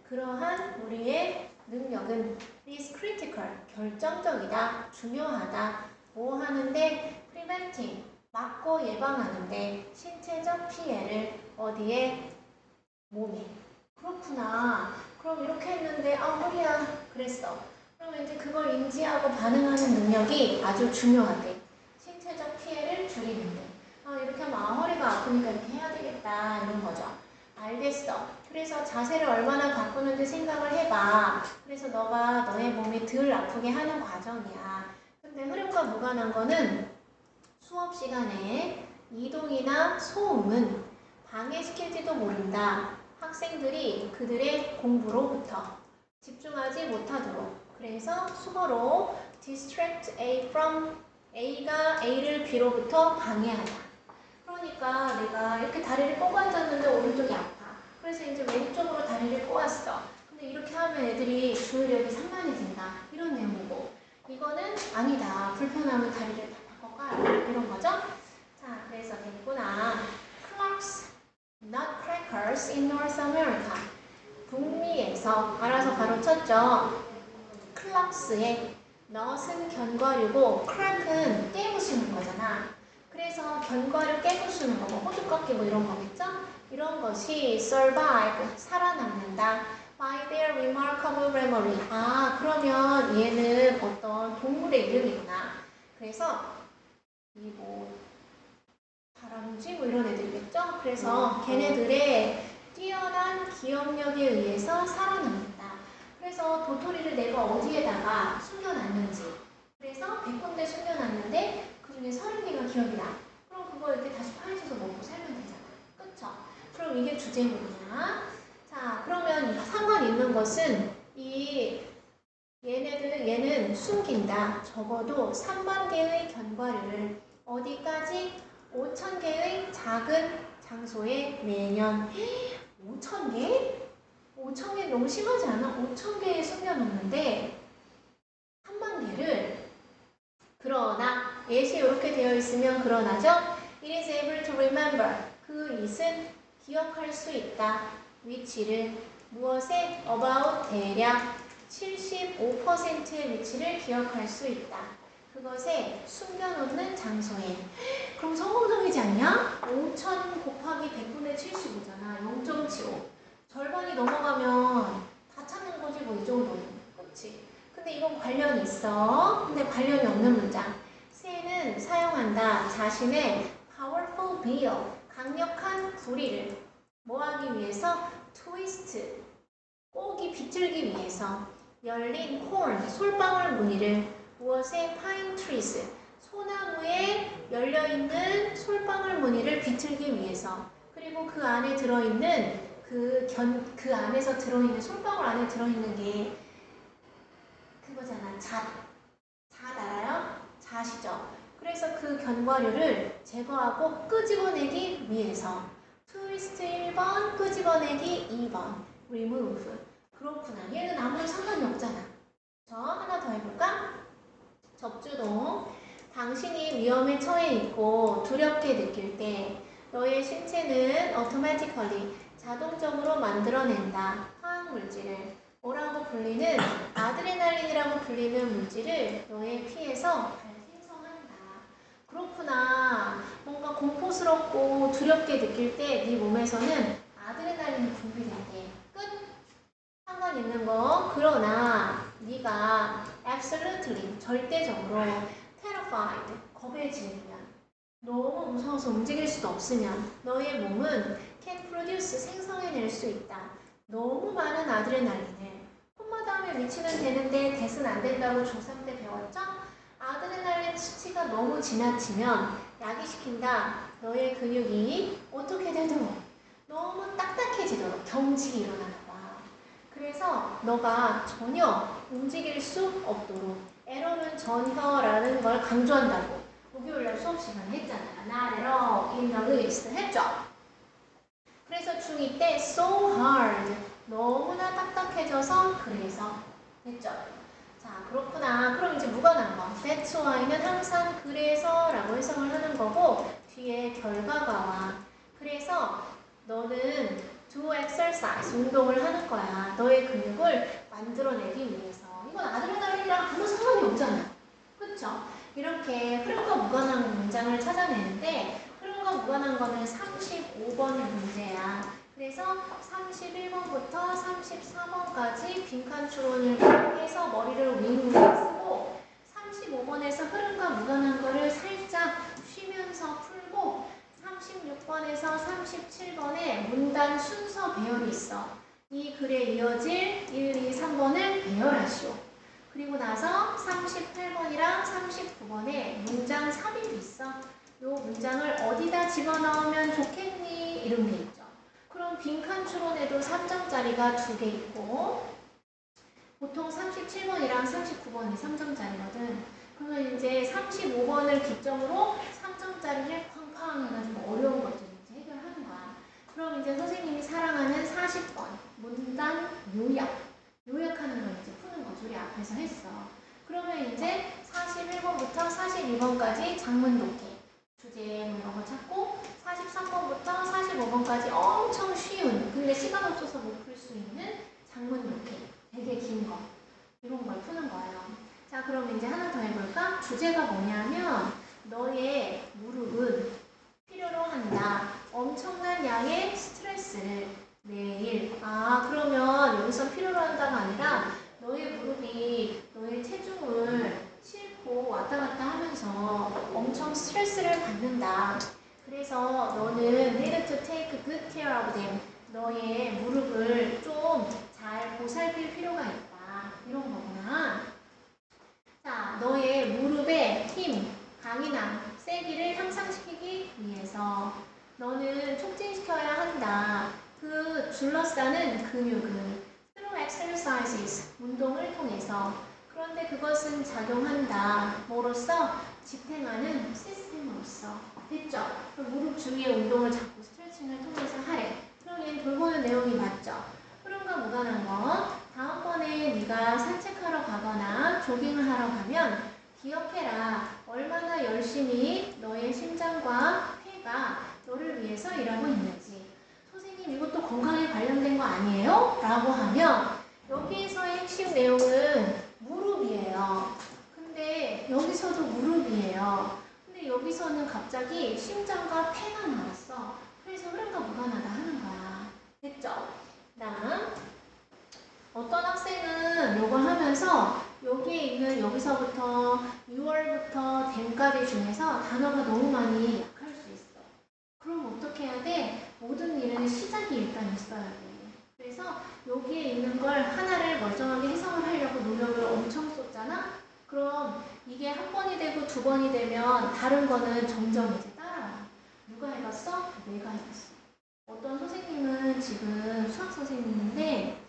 그러한 우리의 능력은 is critical, 결정적이다, 중요하다. 뭐 하는데? preventing, 막고 예방하는데 신체적 피해를 어디에? 몸에. 그렇구나. 그럼 이렇게 했는데 허리야 그랬어. 그러면 이제 그걸 인지하고 반응하는 능력이 아주 중요하대. 신체적 피해를 줄이는데. 이렇게 하면 허리가 아프니까 이렇게 해야 되겠다 이런 거죠. 알겠어. 그래서 자세를 얼마나 바꾸는지 생각을 해봐. 그래서 너가 너의 몸이 덜 아프게 하는 과정이야. 근데 흐름과 무관한 거는 수업 시간에 이동이나 소음은 방해시킬지도 모른다. 학생들이 그들의 공부로부터 집중하지 못하도록. 그래서 수어로 distract A from A가 A를 B로부터 방해하다. 그러니까 내가 이렇게 다리를 꼬고 앉았는데 오른쪽이 아파. 그래서 이제 왼쪽으로 다리를 꼬았어. 근데 이렇게 하면 애들이 주의력이 산만해진다. 이런 내용이고. 이거는 아니다. 불편하면 다리를 다 바꿔가요. 이런 거죠? 자, 그래서 됐구나. Clocks, nutcrackers in North America. 북미에서 알아서 가로쳤죠. 클락스의 nut은 견과류고 crack은 깨부수는 거잖아. 그래서 견과류 깨부수는 거, 뭐 호두깎이 뭐 이런 거겠죠? 이런 것이 survive, 살아남는다. by their remarkable memory. 그러면 얘는 어떤 동물의 이름이구나. 그래서 이 뭐 다람쥐 뭐 이런 애들이겠죠? 그래서 걔네들의 뛰어난 기억력에 의해서 살아남는다. 그래서 도토리를 내가 어디에다가 숨겨놨는지. 그래서 100군데 숨겨놨는데 그 중에 30개가 기억이 나. 그럼 그거 이렇게 다시 파헤쳐서 먹고 살면 되잖아. 그쵸? 그럼 이게 주제목이야. 자, 그러면 상관 있는 것은 얘는 숨긴다. 적어도 3만 개의 견과류를 어디까지? 5,000개의 작은 장소에 매년. 5,000개? 5,000개 너무 심하지 않아? 5,000개에 숨겨놓는데 3만 개를. 그러나 예시 이렇게 되어 있으면 그러나죠? It is able to remember. 그 it은 기억할 수 있다. 위치를 무엇에? about 대략 75%의 위치를 기억할 수 있다. 그것에 숨겨놓는 장소에. 그럼 성공적이지 않냐? 5,000 곱하기 100분의 75잖아. 0.75. 절반이 넘어가면 다 찾는 거지 뭐 이 정도는. 그치? 근데 이건 관련이 있어. 근데 관련이 없는 문장. 새는 사용한다. 자신의 powerful bill, 강력한 부리를 뭐 하기 위해서? twist, 꼬기, 비틀기 위해서. 열린 corn, 솔방울 무늬를 무엇에? pine trees, 소나무에 열려있는 솔방울 무늬를 비틀기 위해서. 그리고 그 안에 들어있는 그 안에서 들어있는 솔방울 안에 들어있는 게 그거잖아. 잣 알아요? 잣이죠. 그래서 그 견과류를 제거하고 끄집어내기 위해서. 트위스트 1번, 끄집어내기 2번. remove. 그렇구나. 얘는 아무런 상관이 없잖아. 하나 더 해볼까? 접주동. 당신이 위험에 처해 있고 두렵게 느낄 때 너의 신체는 automatically, 자동적으로 만들어낸다. 화학물질을 뭐라고 불리는? 아드레날린이라고 불리는 물질을 너의 피에서 발생성한다. 그렇구나. 뭔가 공포스럽고 두렵게 느낄 때 네 몸에서는 아드레날린이 분비된대. 끝. 상관 있는 거. 그러나 네가 absolutely, 절대적으로 terrified, 겁에 질리면, 너무 무서워서 움직일 수도 없으면 너의 몸은 can produce, 생성해낼 수 있다. 너무 많은 아드레날린을. 콧마담에 위치는 되는데 대은 안 된다고 중3 때 배웠죠? 아드레날린 수치가 너무 지나치면 야기시킨다. 너의 근육이 어떻게 되도록? 너무 딱딱해지도록 경직이 일어나는 거야. 그래서 너가 전혀 움직일 수 없도록. 에러는 전혀라는 걸 강조한다고 목요일날 수업 시간에 했잖아요. Not at all, in the least 했죠? 그래서 중2 때 so hard, 너무나 딱딱해져서 그래서 됐죠? 자, 그렇구나. 그럼 이제 무관한 거. that's why는 항상 그래서 라고 해석을 하는 거고 뒤에 결과가 와. 그래서 너는 to exercise, 운동을 하는 거야. 너의 근육을 만들어내기 위해서. 이건 아드레날린이랑 아무 상관이 없잖아. 그쵸? 이렇게 흐름과 무관한 문장을 찾아내는데 흐름과 무관한 거는 35번 문제야. 그래서 31번부터 34번까지 빈칸 추론을 해서 머리를 윙윙 쓰고 35번에서 흐름과 무관한 거를 살짝 쉬면서 풀고 36번에서 37번에 문단 순서 배열이 있어. 이 글에 이어질 1, 2, 3번을 배열하시오. 그리고 나서 38번이랑 39번에 문장 삽입이 있어. 이 문장을 어디다 집어넣으면 좋겠니? 이런 게 있죠. 그럼 빈칸 추론에도 3점짜리가 2개 있고 보통 37번이랑 39번이 3점짜리거든. 그러면 이제 35번을 기점으로 3점짜리를 쾅쾅 해가지고 어려운 것들을 이제 해결하는 거야. 그럼 이제 선생님이 사랑하는 40번 문단 요약하는 걸 이제 푸는 거죠. 우리 앞에서 했어. 그러면 이제 41번부터 42번까지 장문 독해. 주제 뭐 이런 거 찾고 43번부터 45번까지 엄청 쉬운 근데 시간 없어서 못 풀 수 있는 장문 독해. 되게 긴 거. 이런 걸 푸는 거예요. 자, 그럼 이제 하나 더 해볼까? 주제가 뭐냐면 너의 무릎은 필요로 한다. 엄청난 양의 스트레스를 매일. 그러면 여기서 필요로 한다가 아니라 너의 무릎이 너의 체중을 싣고 왔다 갔다 하면서 엄청 스트레스를 받는다. 그래서 너는 need to take good care of them. 너의 무릎을 좀 잘 보살필 필요가 있다. 이런 거구나. 자, 너의 무릎의 힘, 강인함, 세기를 향상시키기 위해서 너는 촉진시켜야 한다. 그 둘러싸는 근육을 through exercises, 운동을 통해서. 그런데 그것은 작용한다. 뭐로써? 집행하는 시스템으로서. 됐죠? 무릎 주위의 운동을 자꾸 스트레칭을 통해서 하래. 그럼 얘는 돌보는 내용이 맞죠? 흐름과 무관한 거. 다음번에 네가 산책하러 가거나 조깅을 하러 가면 기억해라. 얼마나 열심히 너의 심장과 폐가 너를 위해서 일하고 있는지. 선생님 이것도 건강에 관련된 거 아니에요? 라고 하면 여기에서의 핵심 내용은 무릎이에요. 근데 여기서도 무릎이에요. 근데 여기서는 갑자기 심장과 폐가 나왔어. 그래서 흐름과 무관하다 하는 거야. 됐죠? 다음 어떤 학생은 요걸 하면서 여기에 있는 여기서부터 6월부터 댐까지 중에서 단어가 너무 많이 약할 수 있어. 그럼 어떻게 해야 돼? 모든 일은 시작이 일단 있어야 돼. 그래서 여기에 있는 걸 하나를 멀쩡하게 해석을 하려고 노력을 엄청 쏟잖아? 그럼 이게 한 번이 되고 두 번이 되면 다른 거는 점점 이제 따라와. 누가 해봤어? 내가 해봤어. 어떤 선생님은 지금 수학 선생님인데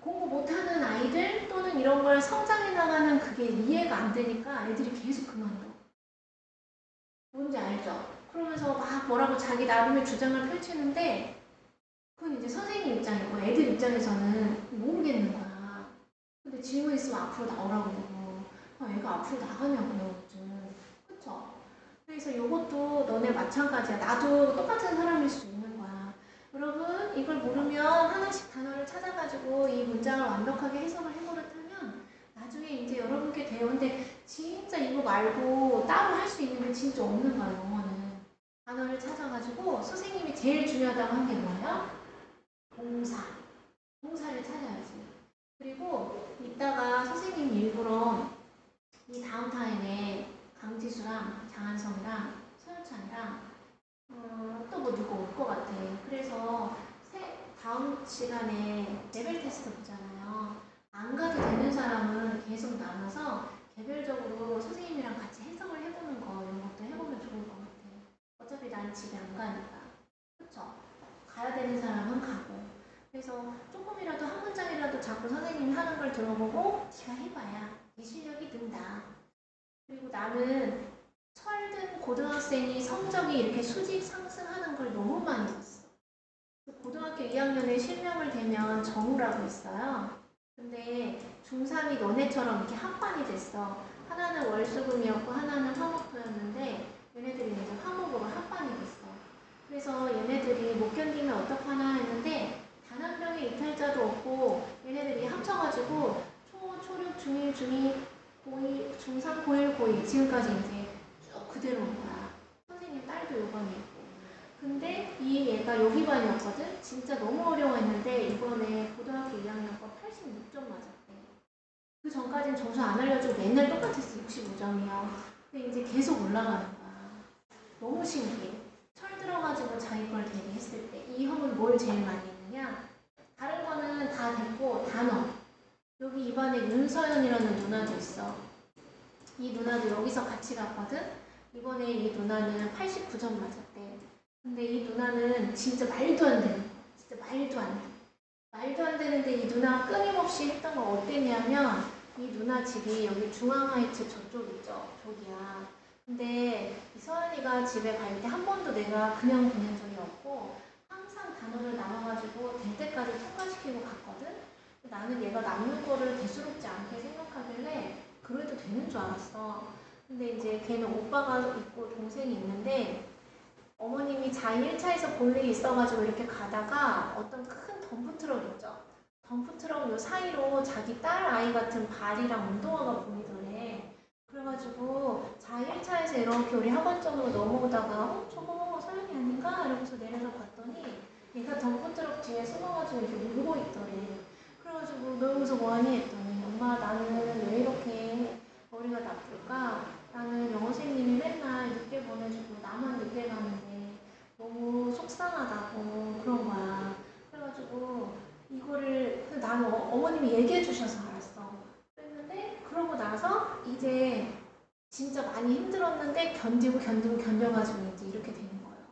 공부 못하는 아이들 또는 이런 걸 성장해 나가는 그게 이해가 안 되니까 애들이 계속 그만둬. 뭔지 알죠? 그러면서 막 뭐라고 자기 나름의 주장을 펼치는데 그건 이제 선생님 입장이고 애들 입장에서는 모르겠는 거야. 근데 질문 있으면 앞으로 나오라고 그러고 애가 앞으로 나가냐고요 요즘. 그쵸? 그래서 이것도 너네 마찬가지야. 나도 똑같은 사람일 수 있는 거야. 여러분 이걸 모르면 하나씩 단어를 찾아가지고 이 문장을 완벽하게 해석을 해버렸다면 나중에 이제 여러분께 배우는데 진짜 이거 말고 따로 할 수 있는 게 진짜 없는 거야. 영어는. 단어를 찾아가지고 선생님이 제일 중요하다고 한 게 뭐예요? 동사. 동사를 찾아야지. 그리고 이따가 선생님이 일부러 이 다음 타임에 강지수랑 장한성이랑 서현찬이랑 또 뭐 누구 올 것 같아. 그래서 다음 시간에 레벨 테스트 보잖아요. 안 가도 되는 사람은 계속 나눠서 개별적으로 선생님이랑 같이 해석을 해보는 거 이런 것도 해보면 좋을 것 같아. 어차피 난 집에 안 가니까. 그쵸? 가야 되는 사람은 가고. 그래서 조금이라도 한 문장이라도 자꾸 선생님이 하는 걸 들어보고 네가 해봐야 네 실력이 는다. 그리고 나는 철든 고등학생이 성적이 이렇게 수직 상승하는 걸 너무 많이 봤어. 고등학교 2학년에 실명을 대면 정우라고 있어요. 근데 중3이 너네처럼 이렇게 합반이 됐어. 하나는 월수금이었고 하나는 화목토였는데 얘네들이 이제 화목으로 합반이 됐어. 그래서 얘네들이 못 견디면 어떡하나 했는데 단 한 명의 이탈자도 없고 얘네들이 합쳐가지고 초, 초육, 중일, 중이, 고2, 중3, 고1, 고2 지금까지 이제 쭉 그대로 온 거야. 선생님 딸도 요반이 있고. 근데 이 얘가 여기 반이었거든? 진짜 너무 어려워했는데 이번에 고등학교 2학년 거 86점 맞았대. 그 전까지는 점수 안 알려주고 맨날 똑같았어. 65점이야. 근데 이제 계속 올라가는 거야. 너무 신기해. 철 들어가지고 자기 걸 대비했을 때 이 형은 뭘 제일 많이 했느냐? 다른 거는 다 됐고 단어. 여기 입안에 윤서연이라는 누나도 있어. 이 누나도 여기서 같이 갔거든? 이번에 이 누나는 89점 맞았대. 근데 이 누나는 진짜 말도 안 되는 거야. 진짜 말도 안 돼. 말도 안 되는데 이 누나가 끊임없이 했던 건 어땠냐면 이 누나 집이 여기 중앙하이츠 저쪽 있죠? 저기야. 근데 이 서연이가 집에 갈 때 한 번도 내가 그냥 보낸 적이 없고 항상 단어를 나눠가지고 될 때까지 통과시키고 갔거든? 나는 얘가 남는 거를 대수롭지 않게 생각하길래 그래도 되는 줄 알았어. 근데 이제 걔는 오빠가 있고 동생이 있는데 어머님이 자기 1차에서 볼 일이 있어가지고 이렇게 가다가 어떤 큰 덤프트럭 있죠? 덤프트럭 요 사이로 자기 딸 아이 같은 발이랑 운동화가 보이더래. 그래가지고 자기 1차에서 이렇게 우리 학원점으로 넘어오다가 저거 서연이 아닌가? 이러면서 내려서 봤더니 얘가 덤프트럭 뒤에 숨어가지고 이렇게 울고 있더래. 그래가지고 너 여기서 뭐하니? 했더니 엄마 나는 왜 이렇게 머리가 나쁠까? 나는 영어 선생님이 맨날 늦게 보내주고 나만 늦게 가는데 너무 속상하다고 그런 거야. 그래가지고 이거를 나는 어머님이 얘기해 주셔서 알았어. 그랬는데 그러고 나서 이제 진짜 많이 힘들었는데 견뎌가지고 이제 이렇게 되는 거예요.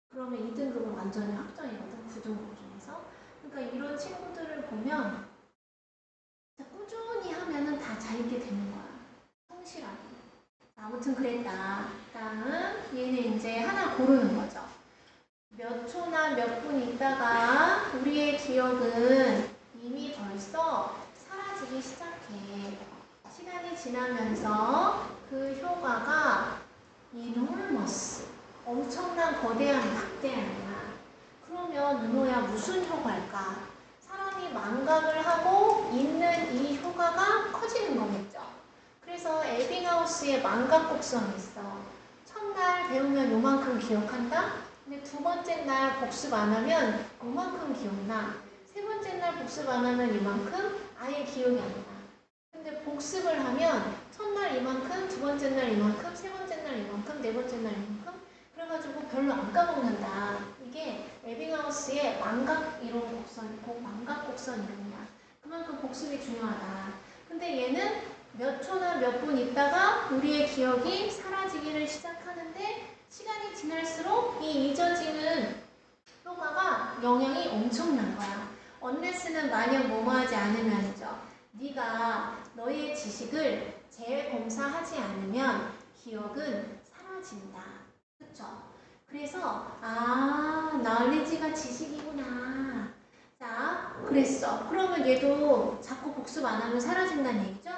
그러면 2등급은 완전히 확정이거든. 9등급 중에서. 그러니까 이런 친구들을 보면 꾸준히 하면은 다 잘 있게 되는 거야. 성실하게. 아무튼 그랬다. 다음 얘는 이제 하나 고르는 거죠. 몇 초나 몇 분 있다가 우리의 기억은 이미 벌써 사라지기 시작해. 시간이 지나면서 그 효과가 enormous, 엄청난 거대한 막대한이야. 그러면 은호야 무슨 효과일까? 사람이 망각을 하고 있는 이 효과가 커지는 거겠죠. 그래서 에빙하우스의 망각 곡선이 있어. 첫날 배우면 요만큼 기억한다? 근데 두 번째 날 복습 안 하면 요만큼 기억나. 세 번째 날 복습 안 하면 이만큼 아예 기억이 안 나. 근데 복습을 하면 첫날 이만큼, 두 번째 날 이만큼, 세 번째 날 이만큼, 네 번째 날 이만큼 그래가지고 별로 안 까먹는다. 이게 에빙하우스의 망각 이론 곡선, 망각 곡선 이론이야. 그만큼 복습이 중요하다. 근데 얘는 몇 초나 몇 분 있다가 우리의 기억이 사라지기를 시작하는데 시간이 지날수록 이 잊어지는 효과가 영향이 엄청난 거야. unless는 만약 뭐뭐하지 않으면이죠. 네가 너의 지식을 재검사하지 않으면 기억은 사라진다. 그쵸? 그래서 knowledge가 지식이구나. 자, 그랬어. 그러면 얘도 자꾸 복습 안 하면 사라진다는 얘기죠?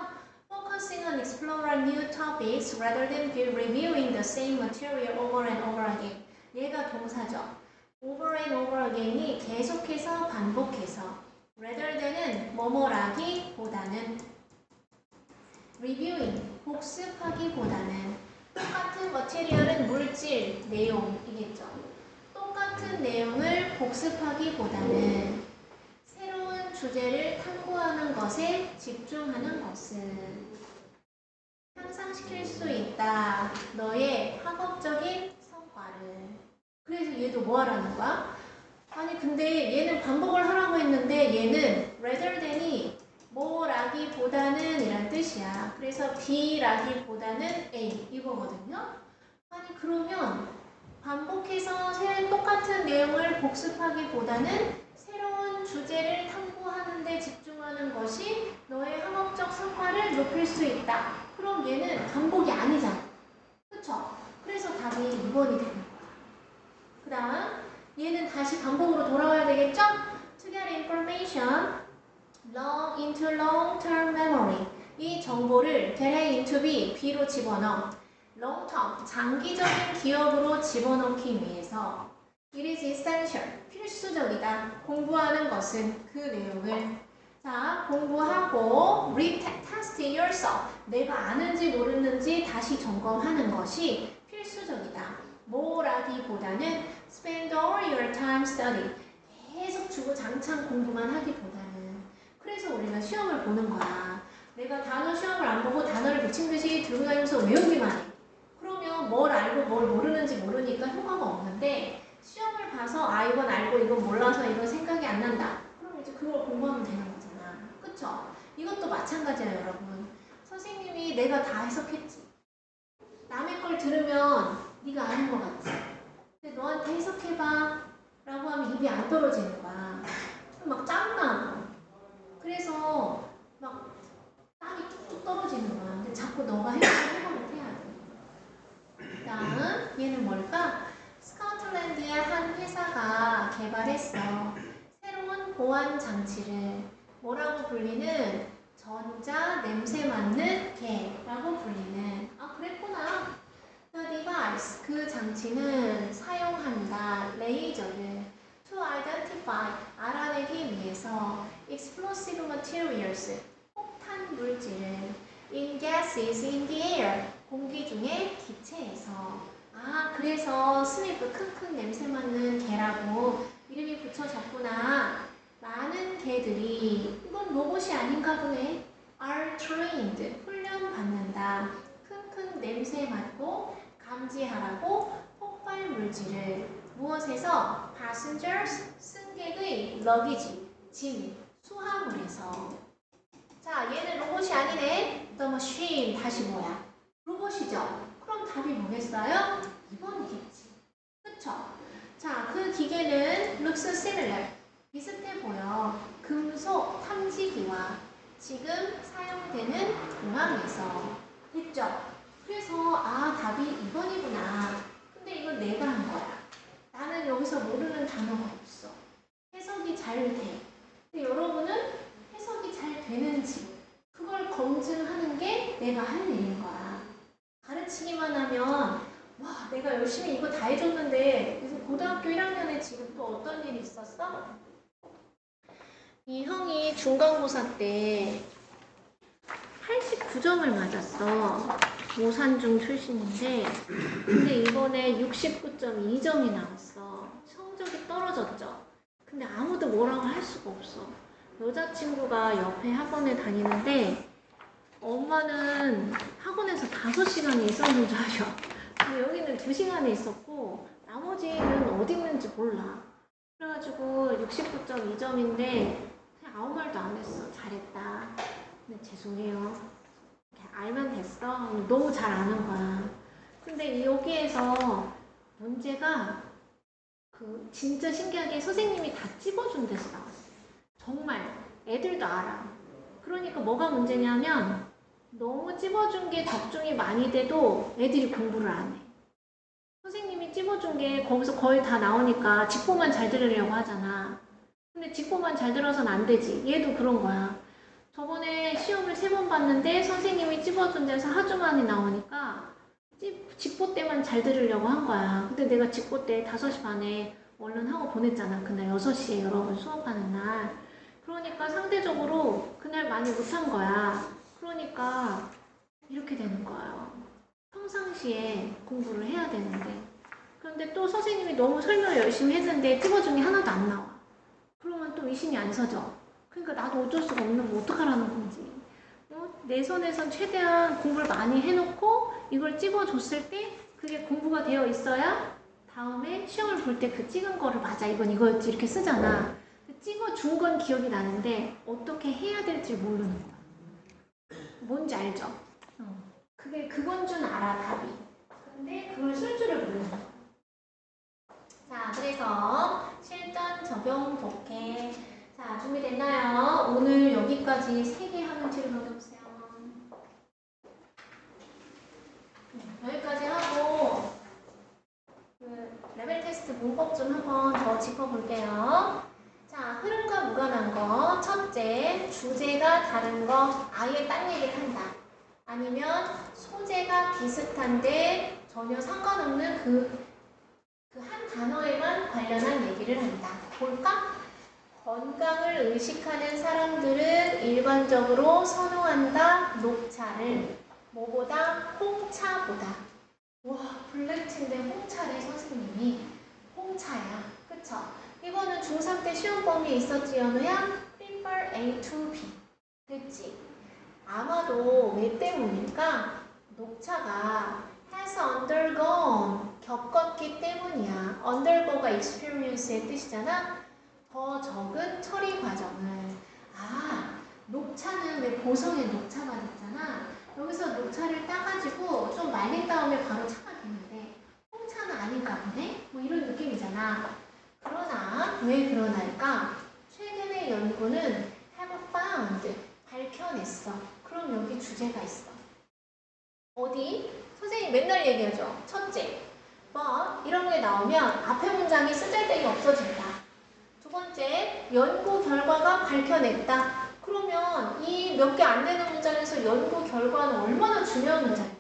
Focusing on exploring new topics rather than reviewing the same material over and over again. 얘가 동사죠. over and over again이 계속해서 반복해서 rather than은 뭐뭐라기보다는 reviewing, 복습하기보다는 똑같은 material은 물질, 내용이겠죠. 똑같은 내용을 복습하기보다는 새로운 주제를 탐구하는 것에 집중하는 것은 향상시킬 수 있다. 너의 학업적인 성과를. 그래서 얘도 뭐 하라는 거야? 아니 근데 얘는 반복을 하라고 했는데 얘는 rather than이 뭐라기보다는 이란 뜻이야. 그래서 B라기보다는 A 이거거든요. 아니 그러면 반복해서 똑같은 내용을 복습하기보다는 새로운 주제를 탐구하는 데 집중하는 것이 너의 학업적 성과를 높일 수 있다. 그럼 얘는 반복이 아니잖아. 그쵸? 그래서 답이 2번이 되는 거야. 그 다음 얘는 다시 반복으로 돌아와야 되겠죠? To get information into long-term memory. 이 정보를 get into B로 집어넣어. long-term, 장기적인 기억으로 집어넣기 위해서 It is essential. 필수적이다. 공부하는 것은 그 내용을. 자, 공부하고 retest yourself. 내가 아는지 모르는지 다시 점검하는 것이 필수적이다. 뭐라기보다는 spend all your time studying. 계속 주구장창 공부만 하기보다는. 그래서 우리가 시험을 보는 거야. 내가 단어 시험을 안 보고 단어를 미친 듯이 들고 다니면서 외우기만 해. 그러면 뭘 알고 뭘 모르는지 모르니까 효과가 없는데 시험을 봐서 아 이건 알고 이건 몰라서 이건 생각이 안 난다. 그럼 이제 그걸 공부하면 되는 거잖아. 그쵸? 이것도 마찬가지예요, 여러분. 선생님이 내가 다 해석했지. 남의 걸 들으면 네가 아는 거 같지? 근데 너한테 해석해봐 라고 하면 입이 안 떨어지는 거야. 막 땀나고. 그래서 막 땀이 뚝뚝 떨어지는 거야. 근데 자꾸 너가 해석을 해야 돼. 다음 얘는 뭘까? 스코틀랜드의 한 회사가 개발했어. 새로운 보안 장치를 뭐라고 불리는? 전자 냄새 맡는 개라고 불리는. 아 그랬구나. The device, 그 장치는 사용한다. 레이저를 to identify, 알아내기 위해서 explosive materials, 폭탄 물질을 in gases in the air, 공기 중에 기체에서. 아 그래서 스니프 킁킁 냄새 맡는 개라고 이름이 붙여졌구나. 많은 개들이, 이건 로봇이 아닌가 보네. are trained, 훈련받는다. 킁킁 냄새 맡고 감지하라고 폭발 물질을 무엇에서? passengers, 승객의 luggage, 짐, 수화물에서. 자 얘는 로봇이 아니네. the machine, 다시 뭐야? 로봇이죠. 그럼 답이 뭐겠어요? 2번이겠지. 그쵸? 자, 그 기계는 looks similar. 비슷해 보여. 금속 탐지기와 지금 사용되는 공항에서. 됐죠? 그래서 아, 답이 2번이구나. 근데 이건 내가 한 거야. 나는 여기서 모르는 단어가 없어. 해석이 잘 돼. 근데 여러분은 해석이 잘 되는지 그걸 검증하는 게 내가 할 일인 거야. 가르치기만 하면 와 내가 열심히 이거 다 해줬는데 그래서 고등학교 1학년에 지금 또 어떤 일이 있었어? 이 형이 중간고사 때 89점을 맞았어. 모산중 출신인데 근데 이번에 69.2점이 나왔어. 성적이 떨어졌죠. 근데 아무도 뭐라고 할 수가 없어. 여자친구가 옆에 학원에 다니는데 엄마는 학원에서 5시간이 있었는 줄 알아. 여기는 2시간이 있었고 나머지는 어디 있는지 몰라. 그래가지고 69.2점인데 그냥 아무 말도 안 했어. 잘했다. 근데 죄송해요. 알면 됐어. 너무 잘 아는 거야. 근데 여기에서 문제가 그 진짜 신기하게 선생님이 다 찝어준 데서 나왔어. 정말 애들도 알아. 그러니까 뭐가 문제냐면 너무 찝어준 게 적중이 많이 돼도 애들이 공부를 안 해. 선생님이 찝어준 게 거기서 거의 다 나오니까 직보만 잘 들으려고 하잖아. 근데 직보만 잘 들어서는 안 되지. 얘도 그런 거야. 저번에 시험을 3번 봤는데 선생님이 찝어준 데서 하주 만에 나오니까 직보 때만 잘 들으려고 한 거야. 근데 내가 직보 때 5시 반에 얼른 하고 보냈잖아. 그날 6시에 여러분 수업하는 날. 그러니까 상대적으로 그날 많이 못한 거야. 그러니까 이렇게 되는 거예요. 평상시에 공부를 해야 되는데 그런데 또 선생님이 너무 설명을 열심히 했는데 찝어준 게 하나도 안 나와. 그러면 또 의심이 안 서져. 그러니까 나도 어쩔 수가 없는 거 어떡하라는 건지. 내 손에선 최대한 공부를 많이 해놓고 이걸 찝어줬을 때 그게 공부가 되어 있어야 다음에 시험을 볼 때 그 찍은 거를 맞아 이건 이거였지 이렇게 쓰잖아. 찍어준 건 기억이 나는데 어떻게 해야 될지 모르는 거야. 뭔지 알죠? 그게 그건 줄 알아 답이. 근데 그걸 쓸 줄을 모르는 거야. 자 그래서 실전 적용 독해. 자 준비됐나요? 오늘 여기까지 3개 하면 뒤로 넘겨보세요. 여기까지 하고 그 레벨 테스트 문법 좀 한번 더 짚어볼게요. 자, 흐름과 무관한 거. 첫째, 주제가 다른 거. 아예 딴 얘기를 한다. 아니면 소재가 비슷한데 전혀 상관없는 그 한 단어에만 관련한 얘기를 한다. 볼까? 건강을 의식하는 사람들은 일반적으로 선호한다. 녹차를 뭐보다? 홍차보다. 와, 블랙티인데 홍차래 선생님이. 홍차야. 그쵸? 이거는 중3 때 시험 범위에 있었지, 연우야? prefer A to B. 됐지? 아마도 왜 때문일까? 녹차가 has undergone, 겪었기 때문이야. undergo가 experience의 뜻이잖아. 더 적은 처리 과정을. 아, 녹차는 왜 보성에 녹차가 있잖아. 여기서 녹차를 따가지고 좀 말린 다음에 바로 차가 되는데 홍차는 아닌가 보네? 뭐 이런 느낌이잖아. 그러나 왜 그러나일까? 최근의 연구는 have found, 밝혀냈어. 그럼 여기 주제가 있어. 어디? 선생님 맨날 얘기하죠. 첫째, 이런 게 나오면 앞에 문장이 쓰잘데기 없어진다. 두 번째, 연구 결과가 밝혀냈다. 그러면 이 몇 개 안 되는 문장에서 연구 결과는 얼마나 중요한 문장이겠어.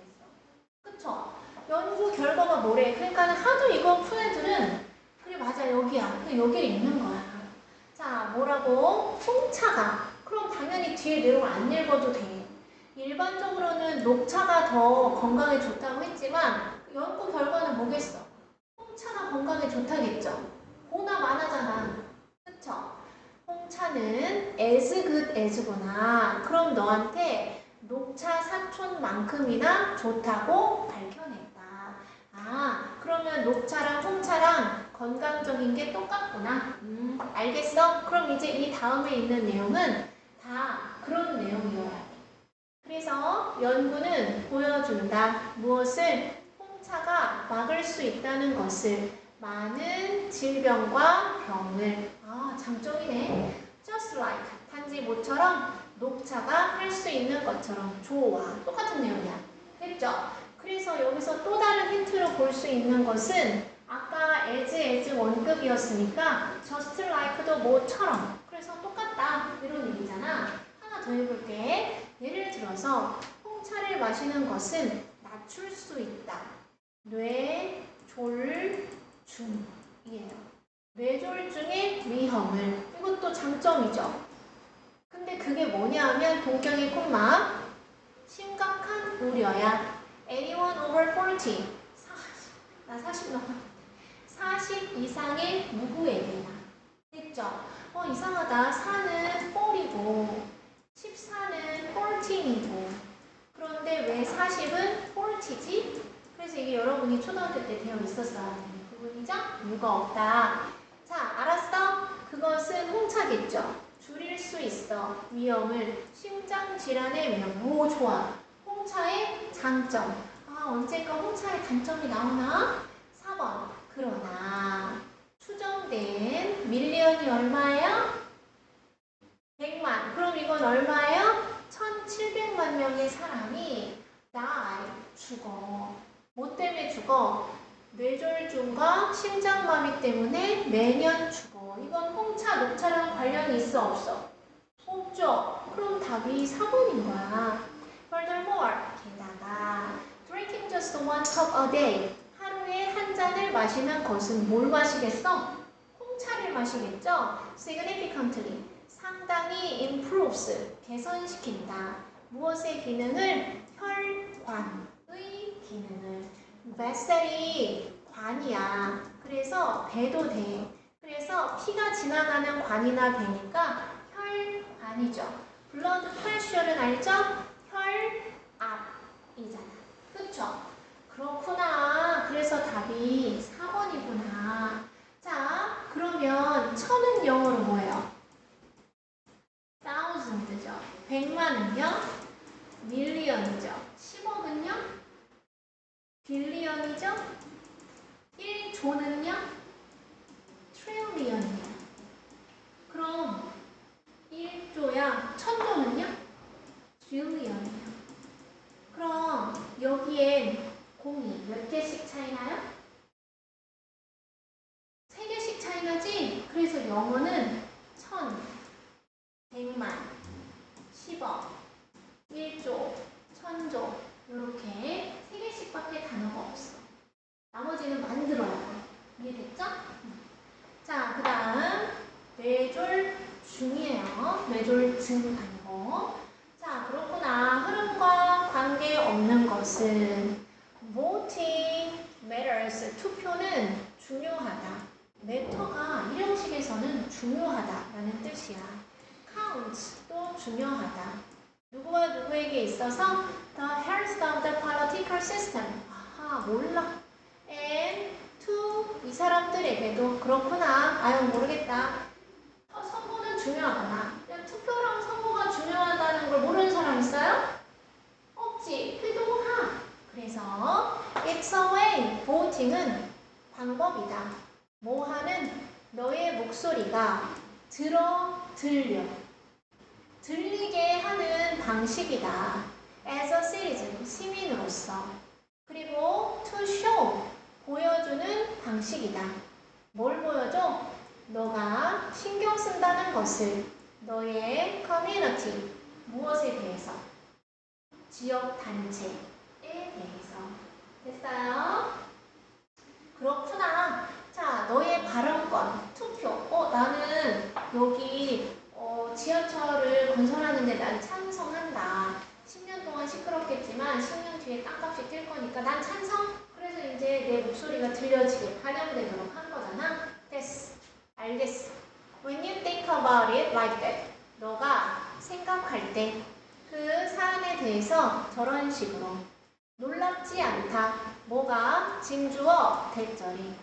그쵸? 연구 결과가 뭐래? 그러니까 하도 이거 푼 애들은 그래 맞아 여기야. 여기에 있는 거야. 자, 뭐라고? 홍차가. 그럼 당연히 뒤에 내용 안 읽어도 돼. 일반적으로는 녹차가 더 건강에 좋다고 했지만 연구 결과는 뭐겠어? 홍차가 건강에 좋다겠죠. 보나 마나잖아. 그쵸? 홍차는 as good as구나. 그럼 너한테 녹차 사촌만큼이나 좋다고 밝혀냈다. 아, 그러면 녹차랑 홍차랑 건강적인 게 똑같구나. 알겠어? 그럼 이제 이 다음에 있는 내용은 다 그런 내용이어야 돼. 그래서 연구는 보여준다. 무엇을? 홍차가 막을 수 있다는 것을. 많은 질병과 병을. 아, 장점이네. Just like, 단지 모처럼 녹차가 할 수 있는 것처럼. 좋아. 똑같은 내용이야. 됐죠? 그래서 여기서 또 다른 힌트로 볼 수 있는 것은 아까 as 원급이었으니까 just like도 뭐처럼. 그래서 똑같다. 이런 얘기잖아. 하나 더 해볼게. 예를 들어서 홍차를 마시는 것은 낮출 수 있다. 뇌졸중이에요. 뇌졸중의 위험을. 이것도 장점이죠. 근데 그게 뭐냐 하면 동경의 콤마 심각한 우려야. 81 over 40. 나 40 넘었는데. 40 이상의 누구에게나. 됐죠? 이상하다. 4는 4이고 14는 14이고 그런데 왜 40은 40지? 그래서 이게 여러분이 초등학교 때 되어 있었어야 하는 부분이죠? 이유가 없다. 자, 알았어? 그것은 홍차겠죠? 줄일 수 있어. 위험을. 심장질환의 위험. 오, 좋아. 홍차의 장점. 아, 언젠가 홍차의 단점이 나오나? 4번. 그러나 추정된 밀리언이 얼마예요? 100만. 그럼 이건 얼마예요? 1700만 명의 사람이 die, 죽어. 뭐 때문에 죽어? 뇌졸중과 심장마비 때문에 매년 죽어. 이건 홍차, 녹차랑 관련이 있어 없어? 없죠? 그럼 답이 4번인 거야. Furthermore, 게다가 drinking just one cup a day, 하루에 한 잔을 마시는 것은 뭘 마시겠어? 홍차를 마시겠죠? Significantly, 상당히 improves, 개선시킨다. 무엇의 기능을? 혈관의 기능을. vessel이 관이야. 그래서 배도 돼. 그래서 피가 지나가는 관이나 배니까 혈관이죠. blood pressure는 알죠? 혈압이잖아. 그쵸? 그렇구나. 그래서 답이 4번이구나. 자, 그러면 천은 영어로 뭐예요? thousand죠. 100만은요? million이죠. 10억은요? 빌리언이죠? 1조는요? 트릴리언이에요. 그럼 1조야 1000조는요? 트릴리언이에요. 그럼 여기엔 공이 몇 개씩 차이나요? 3개씩 차이나지? 그래서 영어는 1000, 100만, 10억, 1조, 1000조 이렇게 3개씩밖에 단어가 없어. 나머지는 만들어야 돼. 이해됐죠? 자, 그 다음 뇌졸 중이에요. 뇌졸중 아니고. 자, 그렇구나. 흐름과 관계없는 것은 voting matters. 투표는 중요하다. matter가 일형식에서는 중요하다라는 뜻이야. count도 중요하다. 누구와 누구에게 있어서 the health of the political system. 아하, 몰라. and to 이 사람들에게도 그렇구나. 아유, 모르겠다. 선거는 중요하구나. 그냥 투표랑 선거가 중요하다는 걸 모르는 사람 있어요? 없지. 필동하. 그래서 it's a way. voting은 방법이다. 뭐 하는 너의 목소리가 들리게 하는 방식이다. as a citizen, 시민으로서. 그리고 to show, 보여주는 방식이다. 뭘 보여줘? 너가 신경 쓴다는 것을. 너의 community, 무엇에 대해서? 지역 단체에 대해서. 됐어요? 그렇구나. 자, 너의 발언권, 투표. 나는 여기 지하철을 건설하는데 난 찬성한다. 10년 동안 시끄럽겠지만 10년 뒤에 땅값이 뛸 거니까 난 찬성. 그래서 이제 내 목소리가 들려지게 반영되도록 한 거잖아. 됐어. 알겠어. When you think about it like that, 너가 생각할 때 그 사안에 대해서 저런 식으로 놀랍지 않다. 뭐가? 진주어 대절이.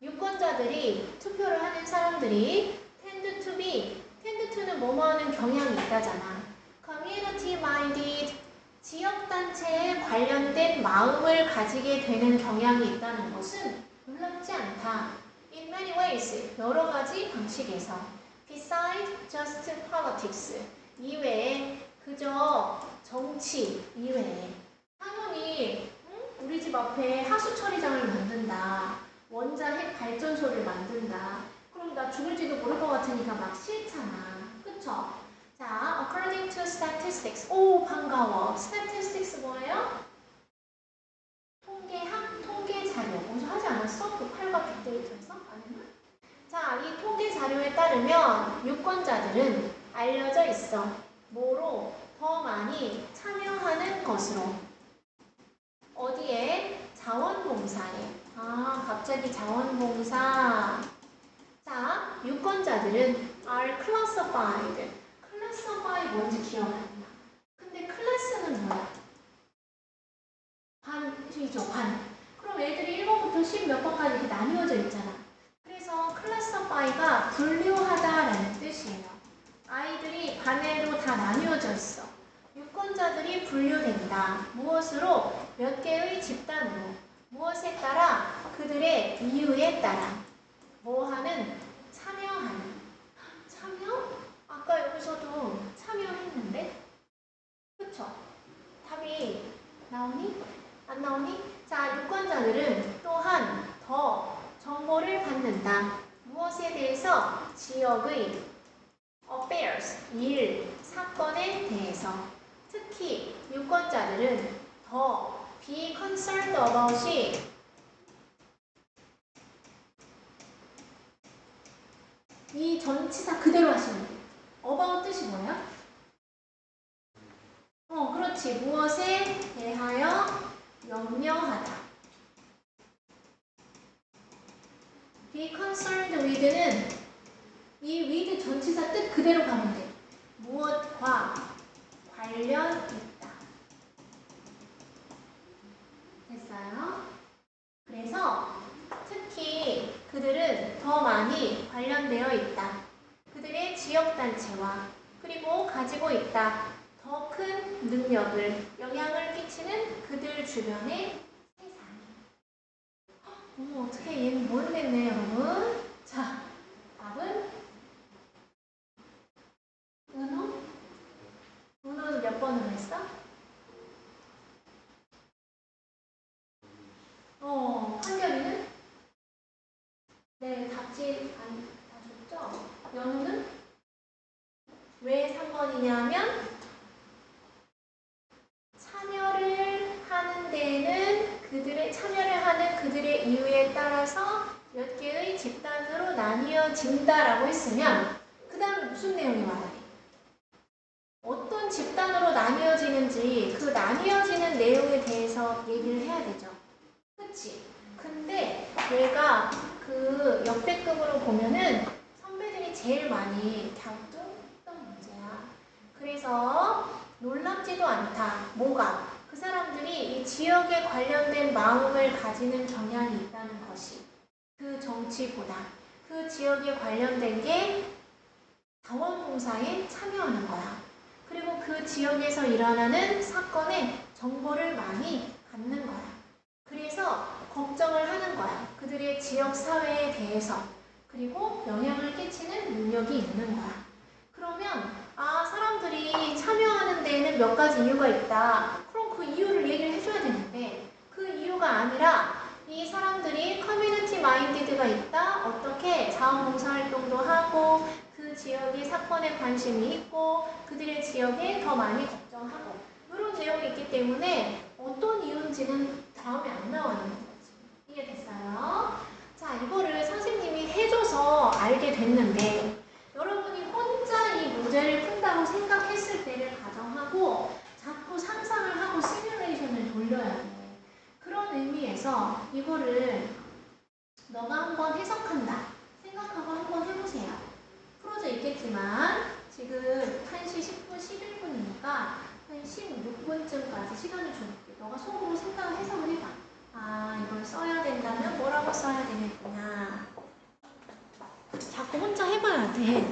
유권자들이 투표를 하는 사람들이 tend to는 뭐뭐 하는 경향이 있다잖아. community minded, 지역단체에 관련된 마음을 가지게 되는 경향이 있다는 것은 놀랍지 않다. in many ways, 여러 가지 방식에서. besides just politics, 이외에 그저 정치 이외에. 당연히 우리 집 앞에 하수 처리장을 만든다. 원자핵 발전소를 만든다. 그럼 나 죽을지도 모를 것 같으니까 막 싫잖아. 그쵸? 자, according to statistics. 오, 반가워. statistics 뭐예요? 통계학, 통계 자료. 먼저 하지 않았어? 그 8과 빅데이터에서? 안 했나? 자, 이 통계 자료에 따르면 유권자들은 알려져 있어. 뭐로? 더 많이 참여하는 것으로. 어디에? 자원봉사에. 아, 갑자기 자원봉사. 자, 유권자들은 are classified. classify 뭔지 기억 안 나. 근데 클래스는 뭐야? 반이죠, 반. 그럼 애들이 1번부터 10 몇 번까지 이렇게 나뉘어져 있잖아. 그래서 classify가 분류하다라는 뜻이에요. 아이들이 반으로 다 나뉘어져 있어. 유권자들이 분류된다. 무엇으로? 몇 개의 집단으로. 무엇에 따라? 그들의 이유에 따라. 뭐 하는? 참여하는. 참여? 아까 여기서도 참여했는데? 그쵸? 답이 나오니? 안 나오니? 자, 유권자들은 또한 더 정보를 받는다. 무엇에 대해서? 지역의 affairs, 일, 사건에 대해서. 특히 유권자들은 더 be concerned about이 이 전치사 그대로 하시면 돼요. about 뜻이 뭐야? 그렇지. 무엇에 대하여 염려하다. be concerned with는 이 with 전치사 뜻 그대로 가면 돼. 무엇과 관련 있다. 됐어요? 그래서 특히 그들은 더 많이 관련되어 있다. 그들의 지역단체와 그리고 가지고 있다. 더 큰 능력을, 영향을 끼치는 그들 주변의 세상. 어떻게 얘는 모르겠네, 여러분. 자, 답은 은호? 은호는 몇 번으로 했어? 한결이는? 네, 답지 다 줬죠? 연우는? 왜 3번이냐면 참여를 하는 데에는 참여를 하는 그들의 이유에 따라서 몇 개의 집단으로 나뉘어진다라고 했으면 그 다음에 무슨 내용이 와야 돼? 어떤 집단으로 나뉘어지는지 그 나뉘어지는 내용에 대해서 얘기를 해야 되죠. 그치? 근데 얘가 그 역대급으로 보면은 선배들이 제일 많이 갸우뚱했던 문제야. 그래서 놀랍지도 않다. 뭐가? 그 사람들이 이 지역에 관련된 마음을 가지는 경향이 있다는 것이 그 정치보다 그 지역에 관련된 게 자원봉사에 참여하는 거야. 그리고 그 지역에서 일어나는 사건에 정보를 많이 갖는 거야. 그래서 걱정을 하는 거야. 그들의 지역 사회에 대해서. 그리고 영향을 끼치는 능력이 있는 거야. 그러면 사람들이 참여하는 데에는 몇 가지 이유가 있다. 그럼 그 이유를 얘기를 해줘야 되는데 그 이유가 아니라 이 사람들이 커뮤니티 마인디드가 있다. 어떻게 자원봉사활동도 하고 그 지역의 사건에 관심이 있고 그들의 지역에 더 많이 걱정하고 이런 내용이 있기 때문에 어떤 이유인지는 다음에 안 나와있는 거지. 이해됐어요? 자, 이거를 선생님이 해줘서 알게 됐는데 여러분이 혼자 이 문제를 푼다고 생각했을 때를 가정하고 자꾸 상상을 하고 시뮬레이션을 돌려야 돼. 그런 의미에서 이거를 너가 한번 해석한다 생각하고 한번 해보세요. 풀어져 있겠지만 지금 1시 10분, 11분이니까 한 16분쯤까지 시간을 줄게. 너가 속으로 생각을 해석을 해봐. 이걸 써야 된다면 뭐라고 써야 되겠구나. 자꾸 혼자 해봐야 돼.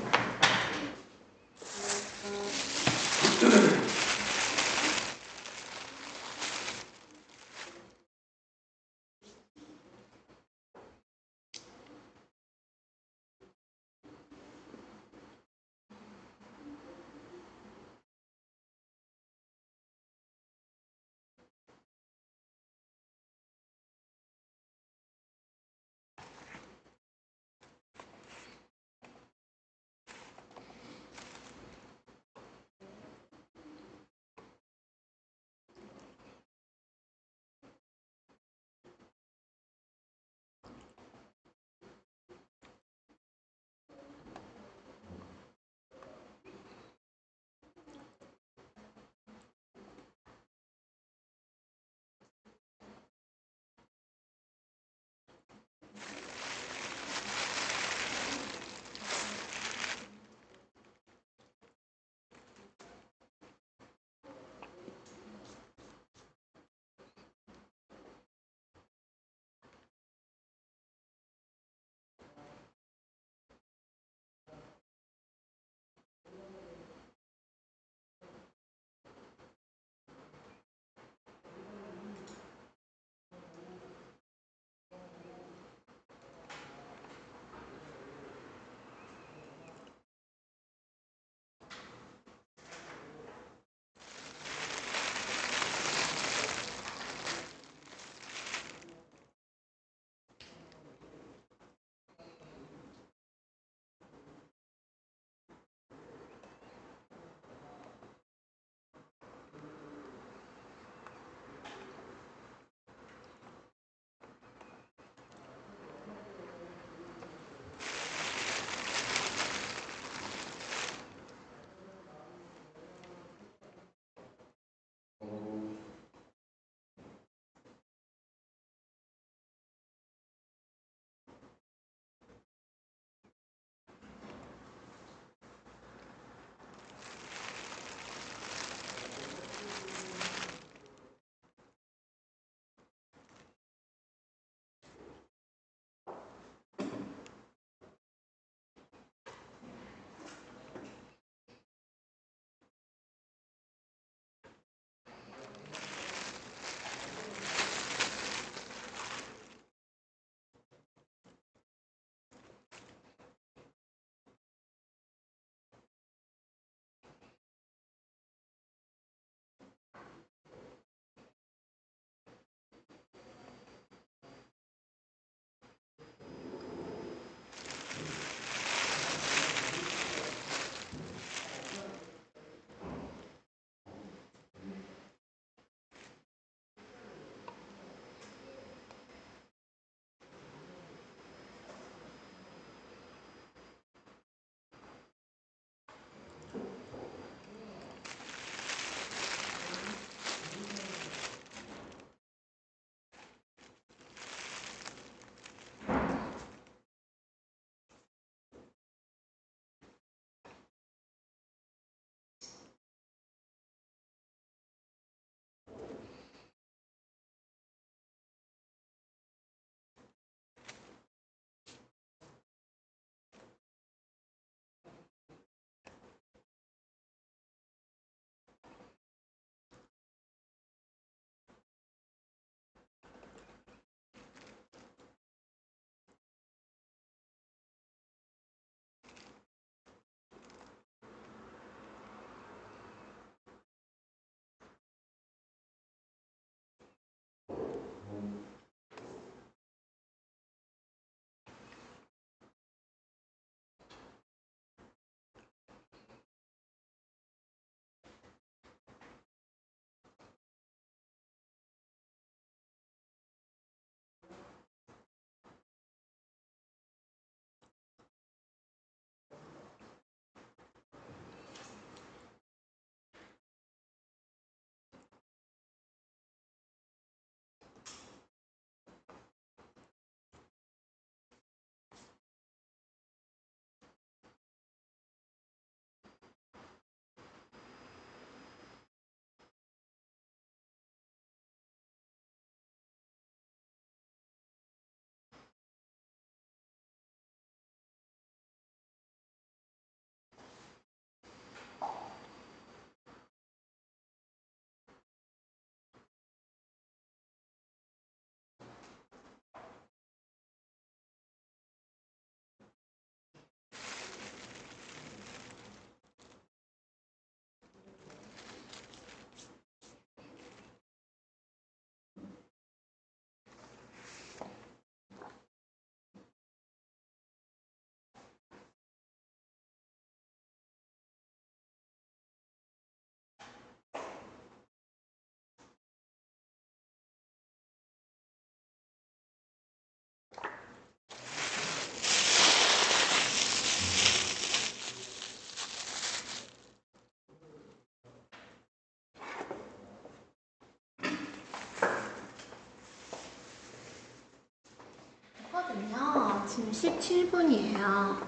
지금 17분이에요.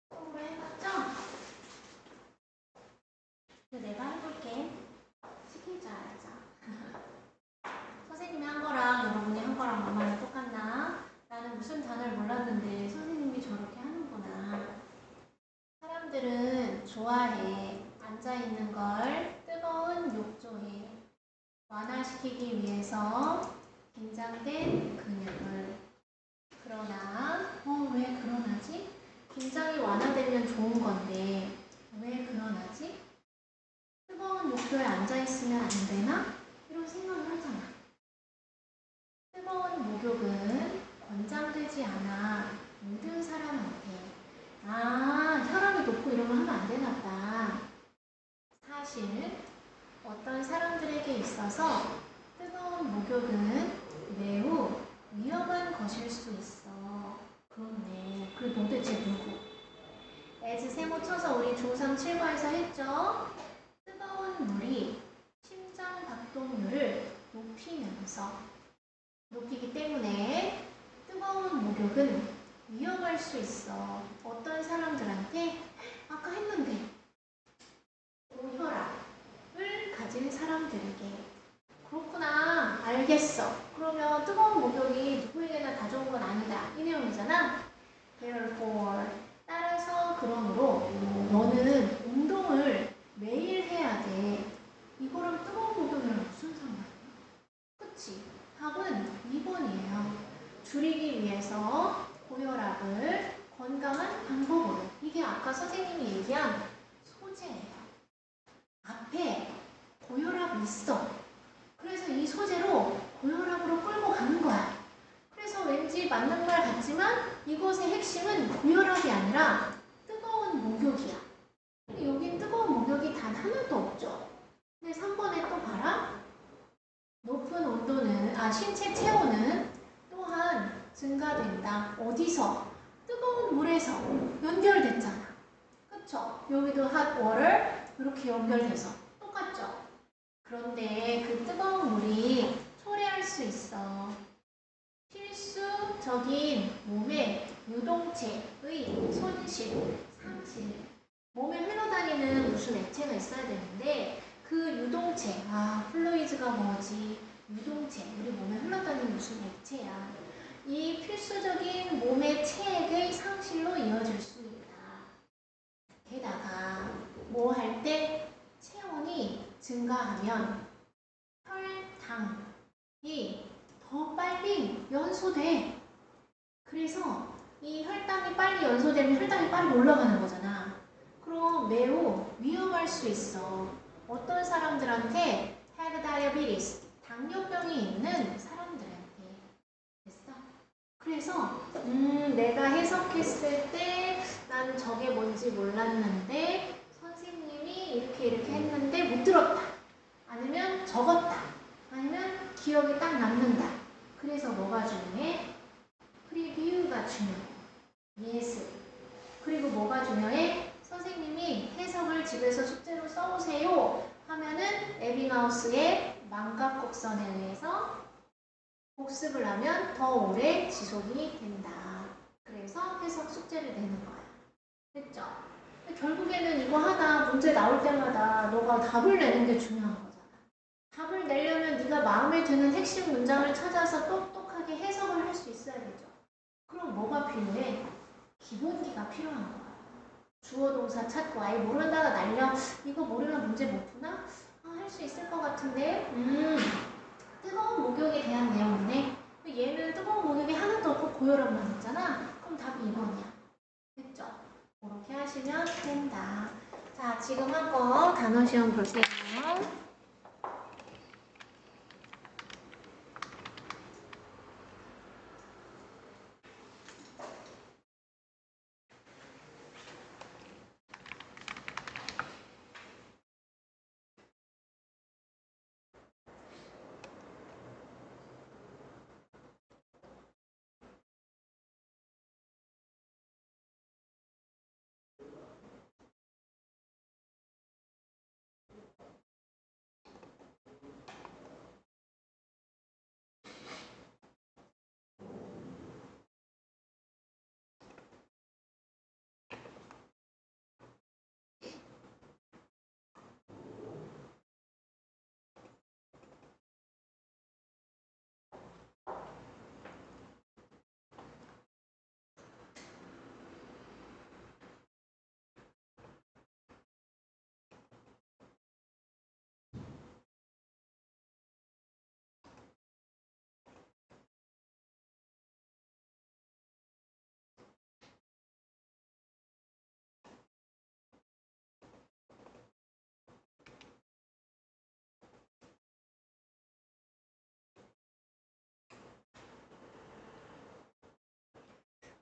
공부 해봤죠? 내가 해볼게. 시킬 줄 알았죠? 선생님이 한 거랑 여러분이 한 거랑 얼마나 똑같나? 나는 무슨 단어를 몰랐는데 선생님이 저렇게 하는구나. 사람들은 좋아해. 앉아있는 걸 뜨거운 욕조에 완화시키기 위해서 긴장된 근육을. 그러나 왜 그러나지? 긴장이 완화되면 좋은 건데 왜 그러나지? 뜨거운 욕조에 앉아있으면 안 되나? 이런 생각을 하잖아. 뜨거운 목욕은 권장되지 않아. 모든 사람한테. 혈압이 높고 이러면 하면 안 되나 보다. 사실 어떤 사람들에게 있어서 뜨거운 목욕은 매우 위험한 것일 수 있어. 그렇네. 그리고 도대체 누구? as 세모 쳐서 우리 중3 7과에서 했죠? 뜨거운 물이 심장 박동률을 높이기 때문에 뜨거운 목욕은 위험할 수 있어. 어떤 사람들한테? 아까 했는데 고혈압을 가진 사람들에게. 그렇구나. 알겠어. 그러면 뜨거운 목욕이 누구에게나 다 좋은 건 아니다. 이 내용이잖아. Therefore. 따라서 그러므로 너는 운동을 매일 해야 돼. 이거랑 뜨거운 목욕이랑 무슨 상관이야? 그치? 답은 2번이에요. 줄이기 위해서 고혈압을 건강한 방법으로. 이게 아까 선생님이 얘기한 소재예요. 앞에 고혈압이 있어. 그래서 이 소재로 고혈압으로 끌고 가는 거야. 그래서 왠지 맞는 말 같지만 이것의 핵심은 고혈압이 아니라 뜨거운 목욕이야. 근데 여긴 뜨거운 목욕이 단 하나도 없죠. 근데 3번에 또 봐라. 높은 온도는, 신체 체온은 또한 증가된다. 어디서? 뜨거운 물에서 연결됐잖아. 그쵸? 여기도 hot water 이렇게 연결돼서 똑같죠? 그런데 그 뜨거운 물이 초래할 수 있어. 필수적인 몸의 유동체의 손실, 상실. 몸에 흘러다니는 무슨 액체가 있어야 되는데 그 유동체, 플루이드가 뭐지? 유동체, 우리 몸에 흘러다니는 무슨 액체야. 이 필수적인 몸의 체액의 상실로 이어질 수 있다. 게다가 뭐 할 때 체온이 증가하면 혈당이 더 빨리 연소돼. 그래서 이 혈당이 빨리 연소되면 혈당이 빨리 올라가는 거잖아. 그럼 매우 위험할 수 있어. 어떤 사람들한테? have diabetes, 당뇨병이 있는 사람들한테. 됐어? 그래서 내가 해석했을 때 난 저게 뭔지 몰랐는데 선생님이 이렇게 했는데 못 들었다. 아니면 적었다. 아니면 기억이 딱 남는다. 그래서 뭐가 중요해? 프리뷰가 중요해. 예습. 그리고 뭐가 중요해? 선생님이 해석을 집에서 숙제로 써오세요 하면은 에빙하우스의 망각곡선에 의해서 복습을 하면 더 오래 지속이 된다. 그래서 해석 숙제를 내는 거야. 됐죠? 결국에는 이거 하나 문제 나올 때마다 너가 답을 내는 게 중요한 거잖아. 답을 내려면 네가 마음에 드는 핵심 문장을 찾아서 똑똑하게 해석을 할 수 있어야 되죠. 그럼 뭐가 필요해? 기본기가 필요한 거야. 주어 동사 찾고 아예 모르는 단어 날려. 이거 모르면 문제 못 푸나? 할 수 있을 것 같은데. 뜨거운 목욕에 대한 내용이네. 얘는 뜨거운 목욕이 하나도 없고 고혈압만 있잖아. 그럼 답이 2번이야. 됐죠? 그렇게 하시면 된다. 자, 지금 한 거 단어 시험 볼게요.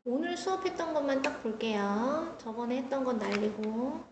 오늘 수업했던 것만 딱 볼게요. 저번에 했던 건 날리고.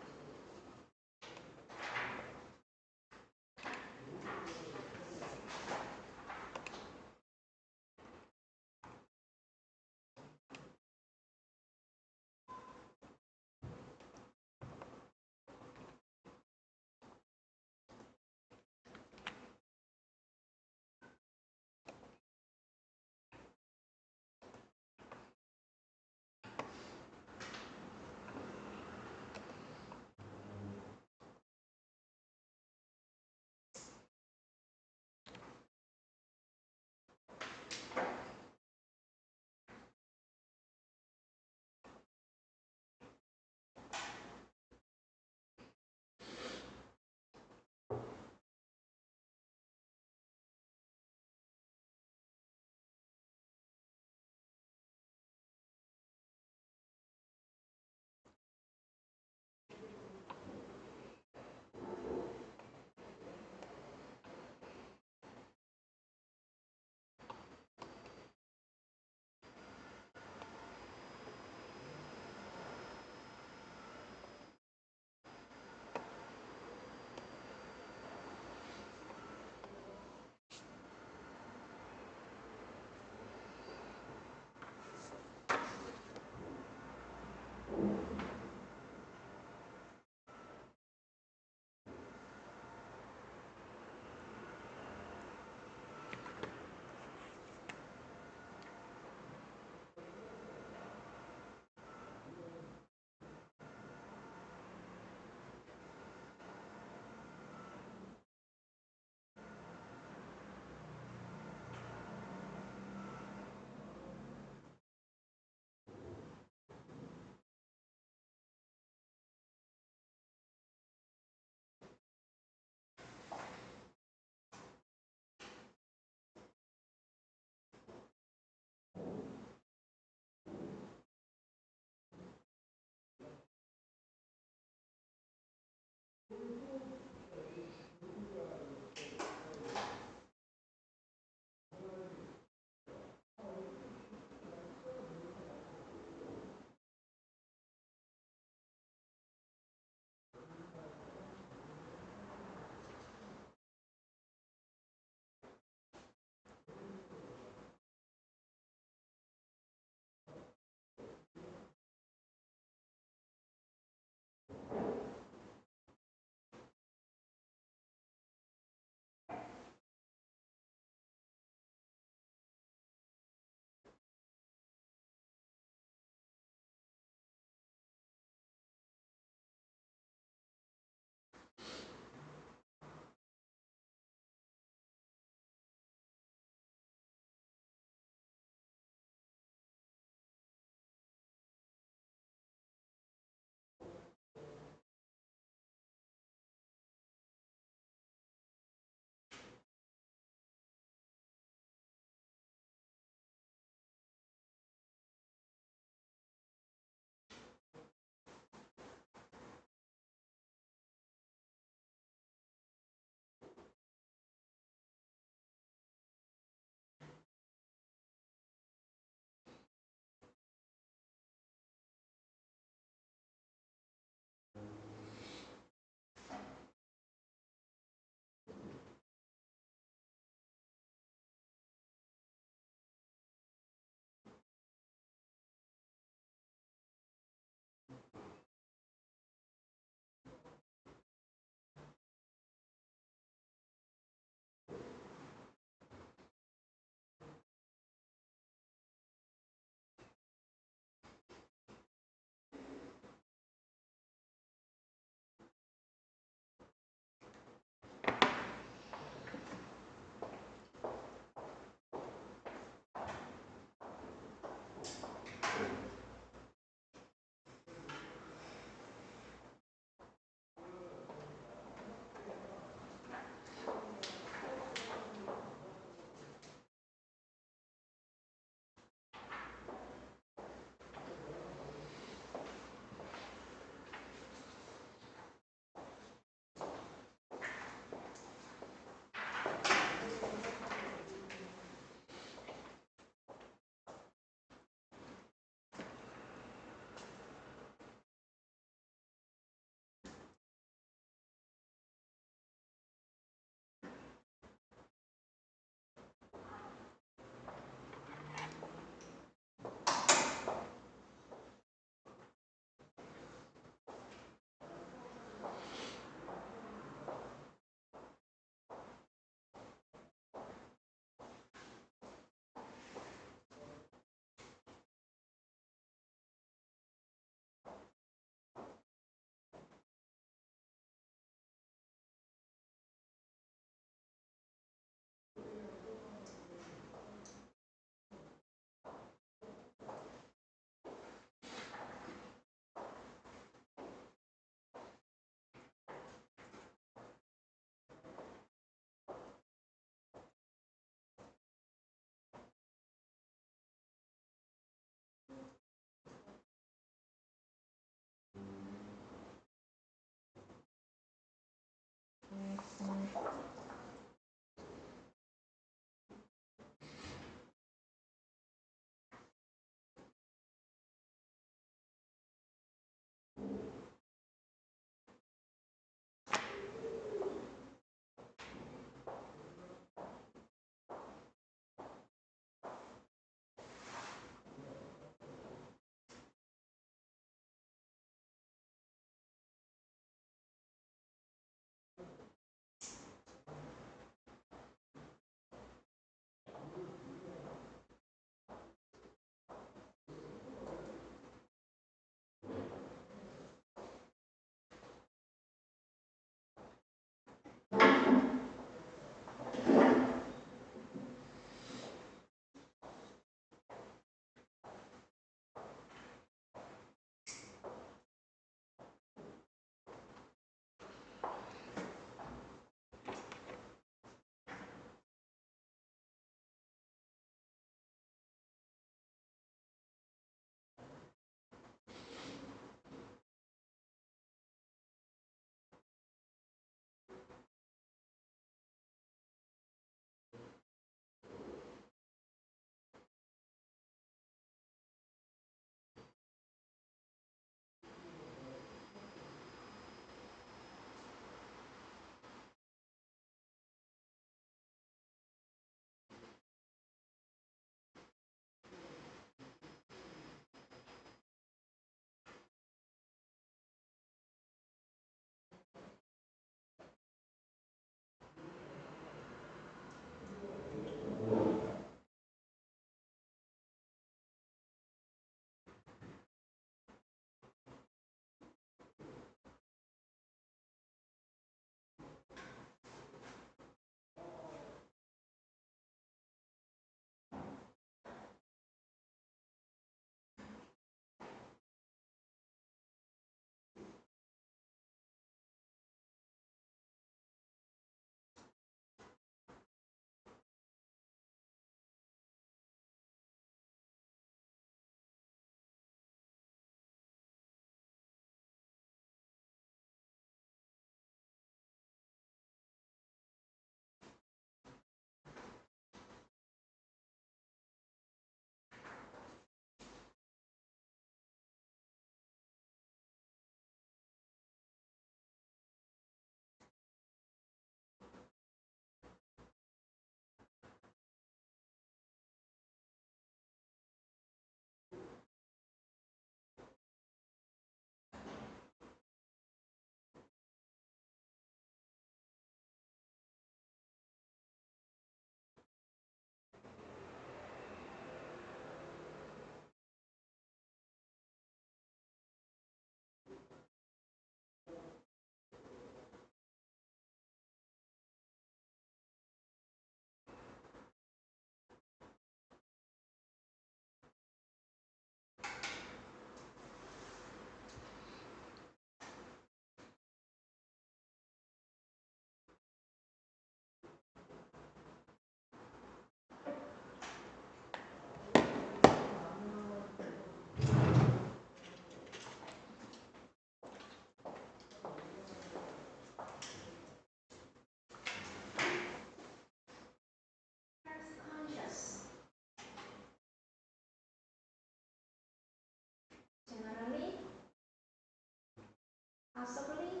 possibly,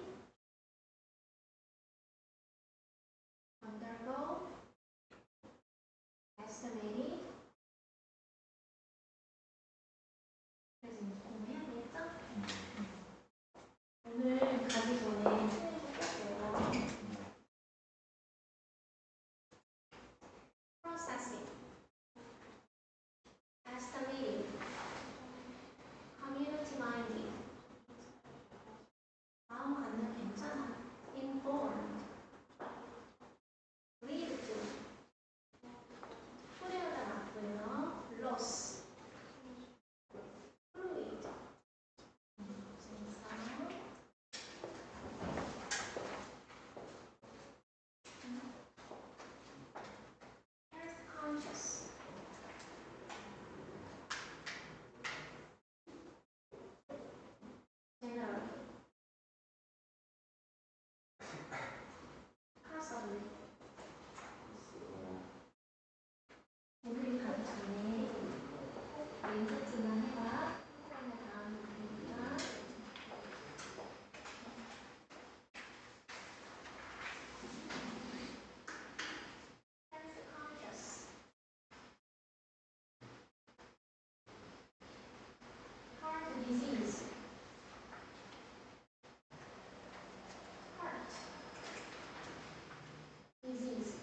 undergo, estimated. 그래서 이제 공부해야 되겠죠? 오늘 가기 전에 트레이닝 해볼게요. processing, estimating, community minding, 마음 갖는 괜찮아, informed, lead to, 후련하다 맞고요, loss, fluid, 생선, health conscious, general, possibly. 오늘 가기 전에 멘트만 해봐. 그다음에 다음 문제입니다. health conscious, heart disease, heart disease,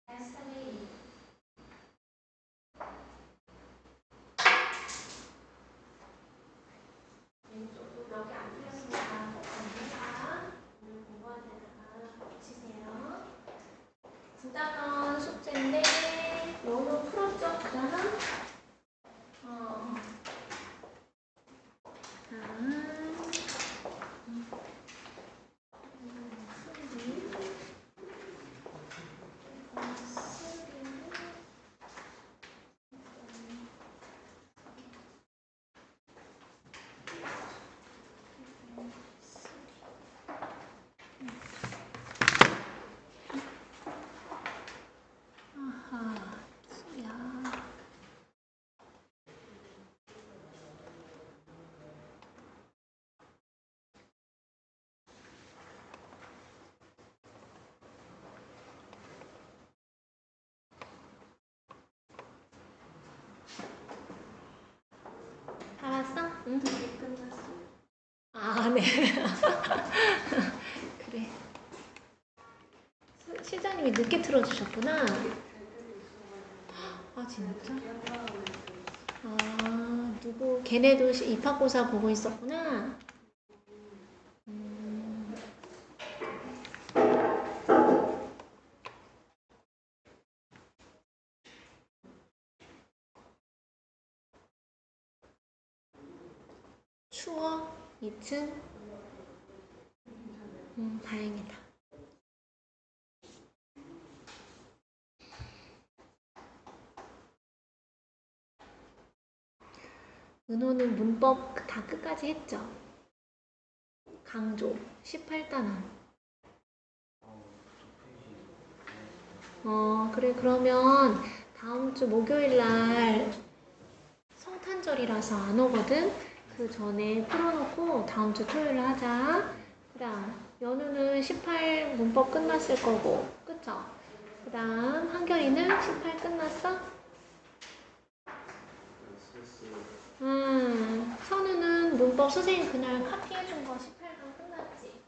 estimating, 왼쪽도 몇 개 안 틀렸으니까 정리해봐. 오늘 공부한 데다가 붙이세요. 부단원 숙제인데 너무 풀었죠? 부단원? 아하, 수야. 알았어? 응. 이게 끝났어. 아, 네. 그래. 실장님이 늦게 틀어주셨구나. 아, 진짜? 아, 누구, 걔네도 입학고사 보고 있었구나. 추워? 2층? 다행이다. 은호는 문법 다 끝까지 했죠? 강조 18단원. 그래. 그러면 다음 주 목요일 날 성탄절이라서 안 오거든? 그 전에 풀어놓고 다음 주 토요일 하자. 그다음 연우는 18 문법 끝났을 거고, 그쵸? 그다음 한결이는 18 끝났어? 선우는 문법 선생님 그날 카피해준 거 18강 끝났지?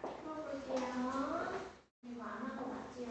풀어볼게요. 이거 안 한 거 맞지?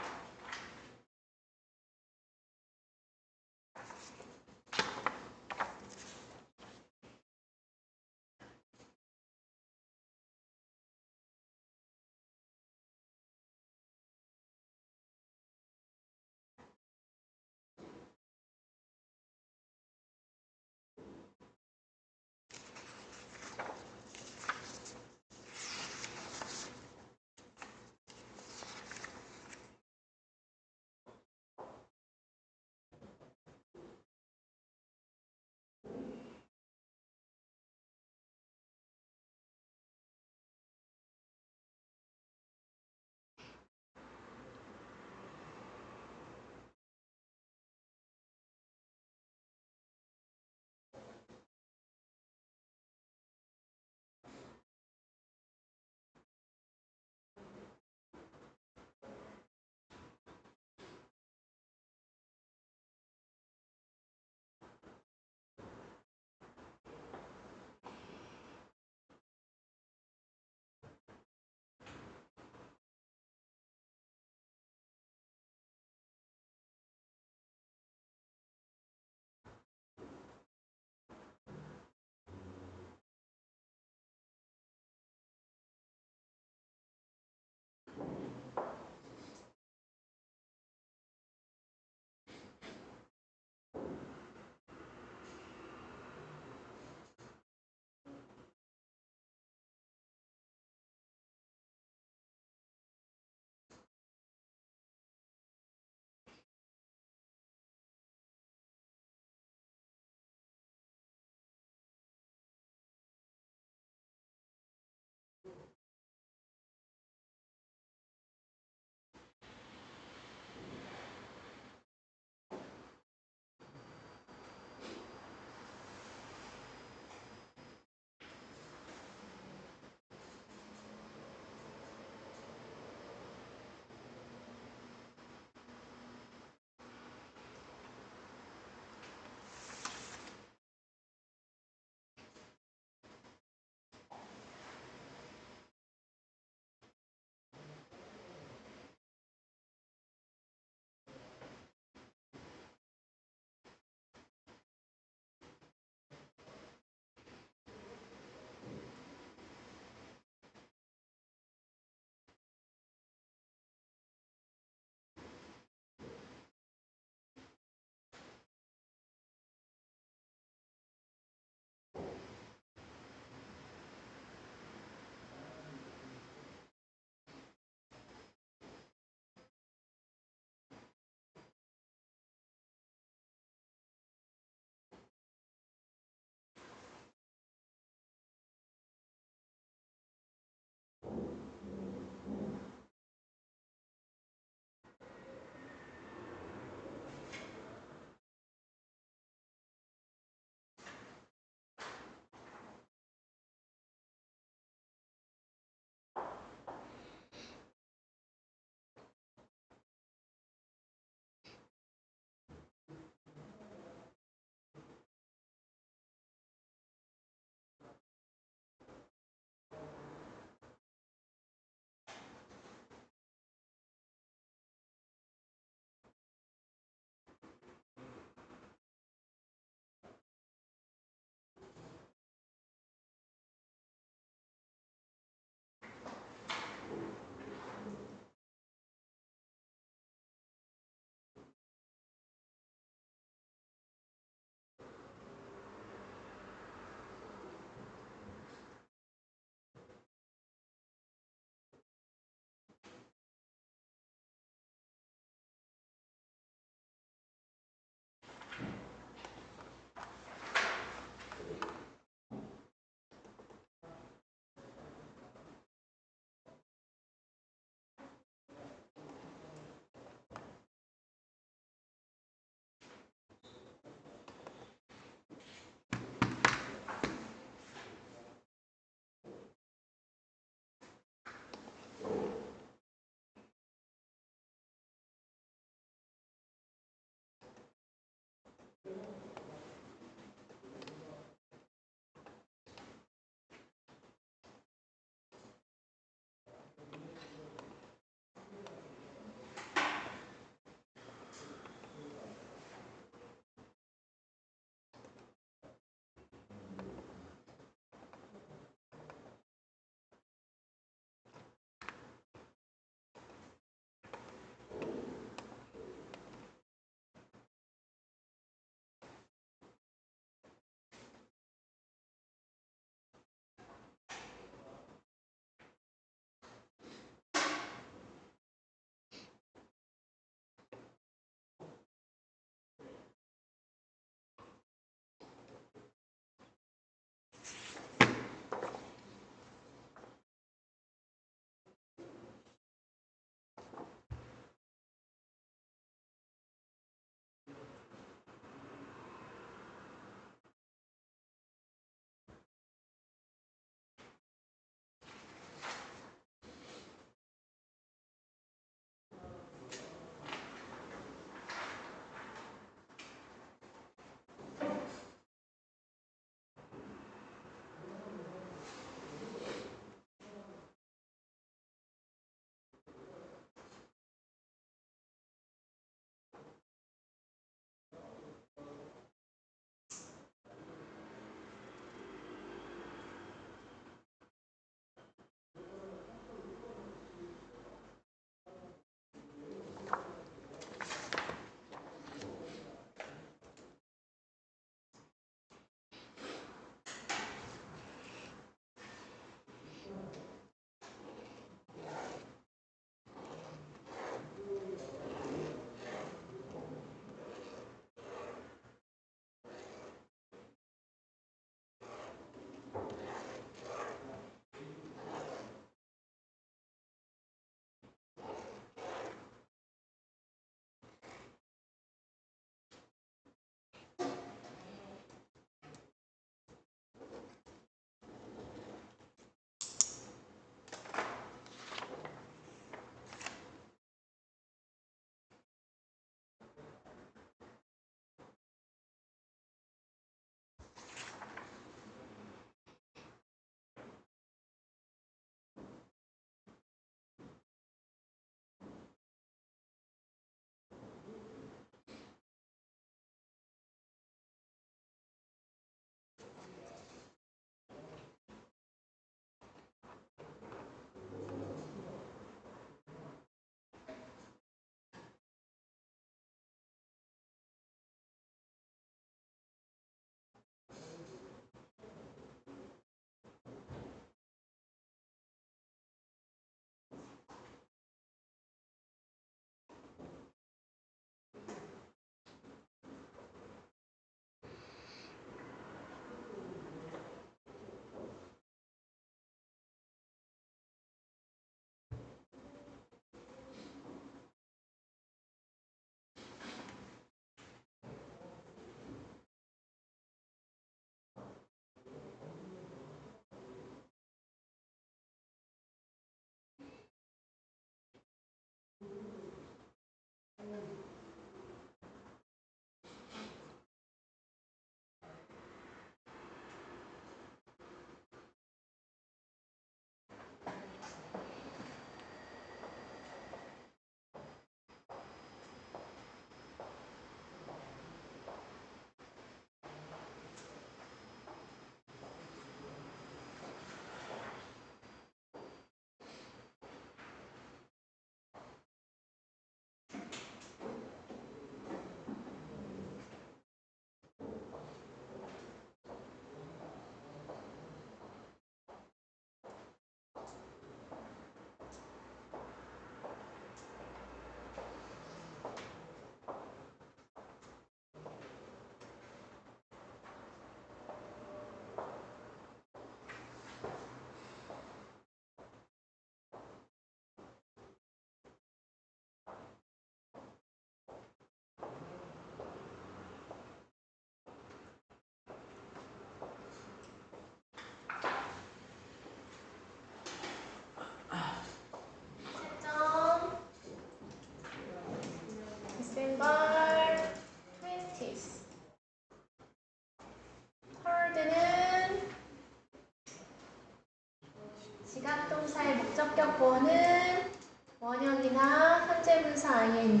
동사 ing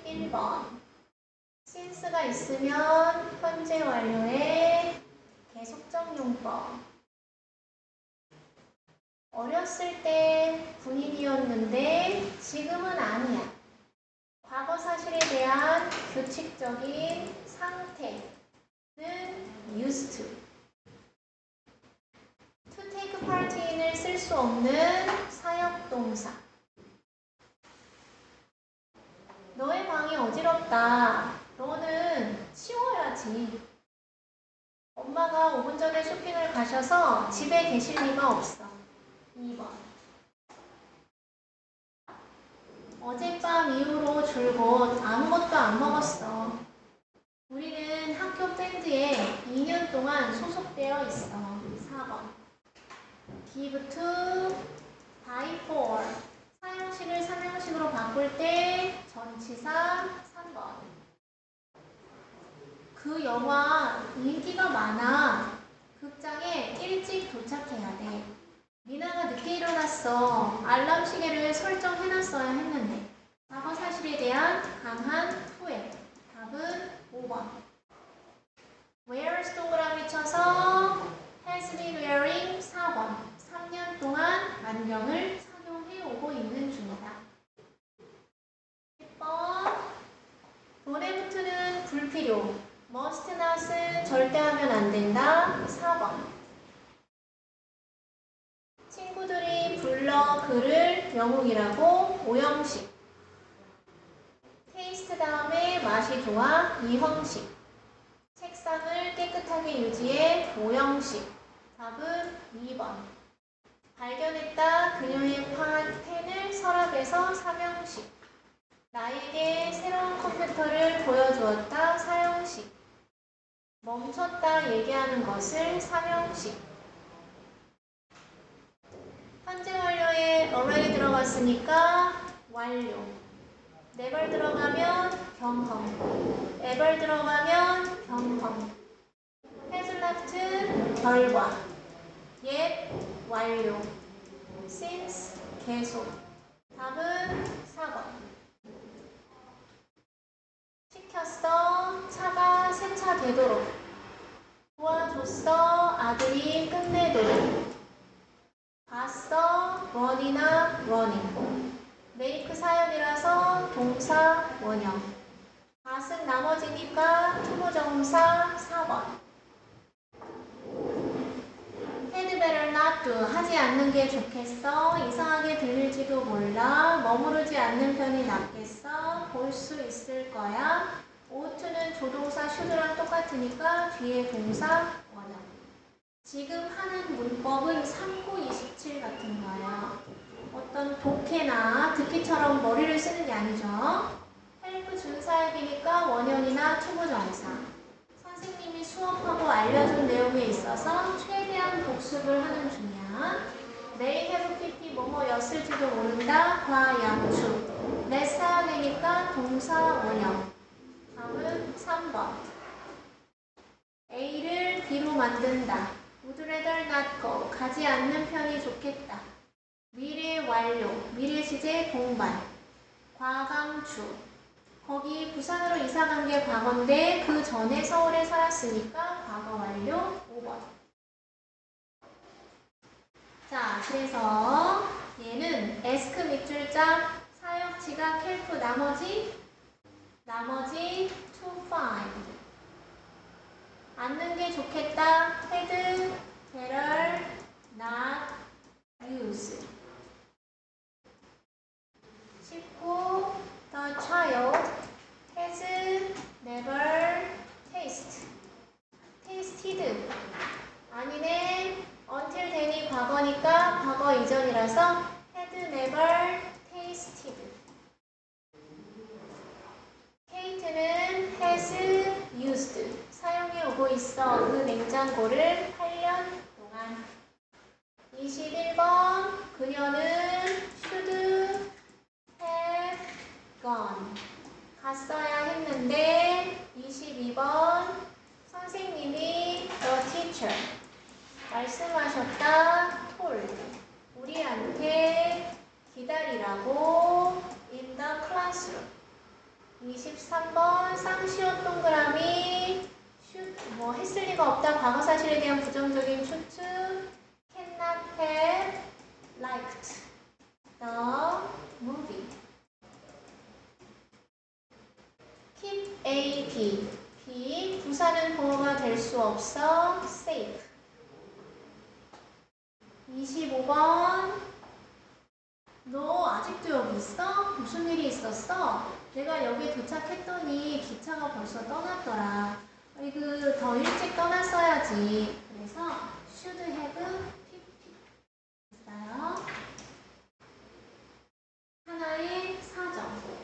1번. since가 있으면 현재 완료의 계속적 용법. 어렸을 때 군인이었는데 지금은 아니야. 과거 사실에 대한 규칙적인 상태는 used to. to take part in을 쓸 수 없는 사역동사. 너의 방이 어지럽다. 너는 치워야지. 엄마가 5분 전에 쇼핑을 가셔서 집에 계실 리가 없어. 2번. 어젯밤 이후로 줄곧 아무것도 안 먹었어. 우리는 학교 밴드에 2년 동안 소속되어 있어. 4번. give to, by for. 사형식을 삼형식으로 바꿀 때 전치사 3번. 그 영화 인기가 많아. 극장에 일찍 도착해야 돼. 미나가 늦게 일어났어. 알람 시계를 설정해놨어야 했는데. 과거 사실에 대한 강한 후회. 답은 5번. wears 동그라미 쳐서 has been wearing 4번. 3년 동안 안경을 착용해 오고 있는 중이다. 10번. 돈에 붙는 불필요. must not은 절대 하면 안 된다. 4번. 친구들이 불러 그를 영웅이라고. 5형식. 테이스트 다음에 맛이 좋아. 2형식. 책상을 깨끗하게 유지해. 5형식. 답은 2번. 발견했다. 그녀의 펜을 서랍에서. 3형식. 나에게 새로운 컴퓨터를 보여주었다. 4형식. 멈췄다 얘기하는 것을. 3형식. 현재 완료에 already 들어갔으니까 완료. never 들어가면 경험. ever 들어가면 경험. has left 결과. yet 완료. since 계속. 답은 4번. 시켰어. 차가 세차 되도록. 도와줬어. 아들이 끝내도록. 봤어. run이나 running. make 사역이라서 동사 원형. 봤은 나머지니까 투부정사 4번. had better not do. 하지 않는 게 좋겠어. 이상하게 들릴지도 몰라. 머무르지 않는 편이 낫겠어. 볼 수 있을 거야. ough는 조동사 should랑 똑같으니까 뒤에 동사 원형. 지금 하는 문법은 3-9-27 같은 거예요. 어떤 독해나 듣기처럼 머리를 쓰는 게 아니죠. 헬프 준사역이니까 원형이나 투부정사. 선생님이 수업하고 알려준 내용에 있어서 최대한 복습을 하는 중이야. May have pp 뭐뭐였을지도 모른다. 과양추. 내 사역이니까 동사 원형. 다음은 3번. A를 B로 만든다. Would rather not go. 가지 않는 편이 좋겠다. 미래 완료. 미래 시제 동반. 과강추. 거기 부산으로 이사 간 게 과거인데 그 전에 서울에 살았으니까 과거 완료. 5번. 자, 그래서 얘는 ask 밑줄자 사역 지각 help 나머지 to find. 앉는 게 좋겠다. had better not use. 19. The child has never tasted. 아니네. until then이 과거니까 과거 이전이라서 had never tasted. Kate는 has used. 사용해 오고 있어. 그 냉장고를 8년 동안. 21번. 그녀는 should have gone. 갔어야 했는데. 22번. 선생님이 the teacher. 말씀하셨다. told. 우리한테 기다리라고 in in the classroom. 23번 쌍시옷 동그라미 뭐 했을 리가 없다. 과거 사실에 대한 부정적인 추측. Cannot have liked the movie. Keep A, B. B. 부사는 보호가 될 수 없어. Safe. 25번. 너 아직도 여기 있어? 무슨 일이 있었어? 내가 여기 도착했더니 기차가 벌써 떠났더라. 이거 더 일찍 떠났어야지. 그래서 should have PP. 있어요. 하나의 사정.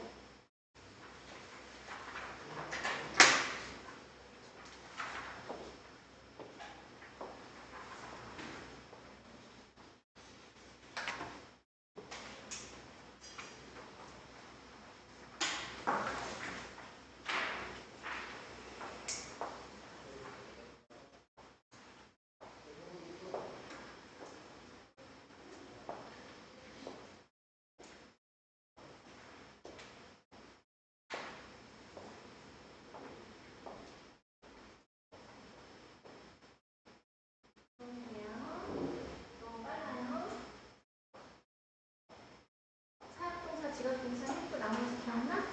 지각 동사 했고 나머지 기억나?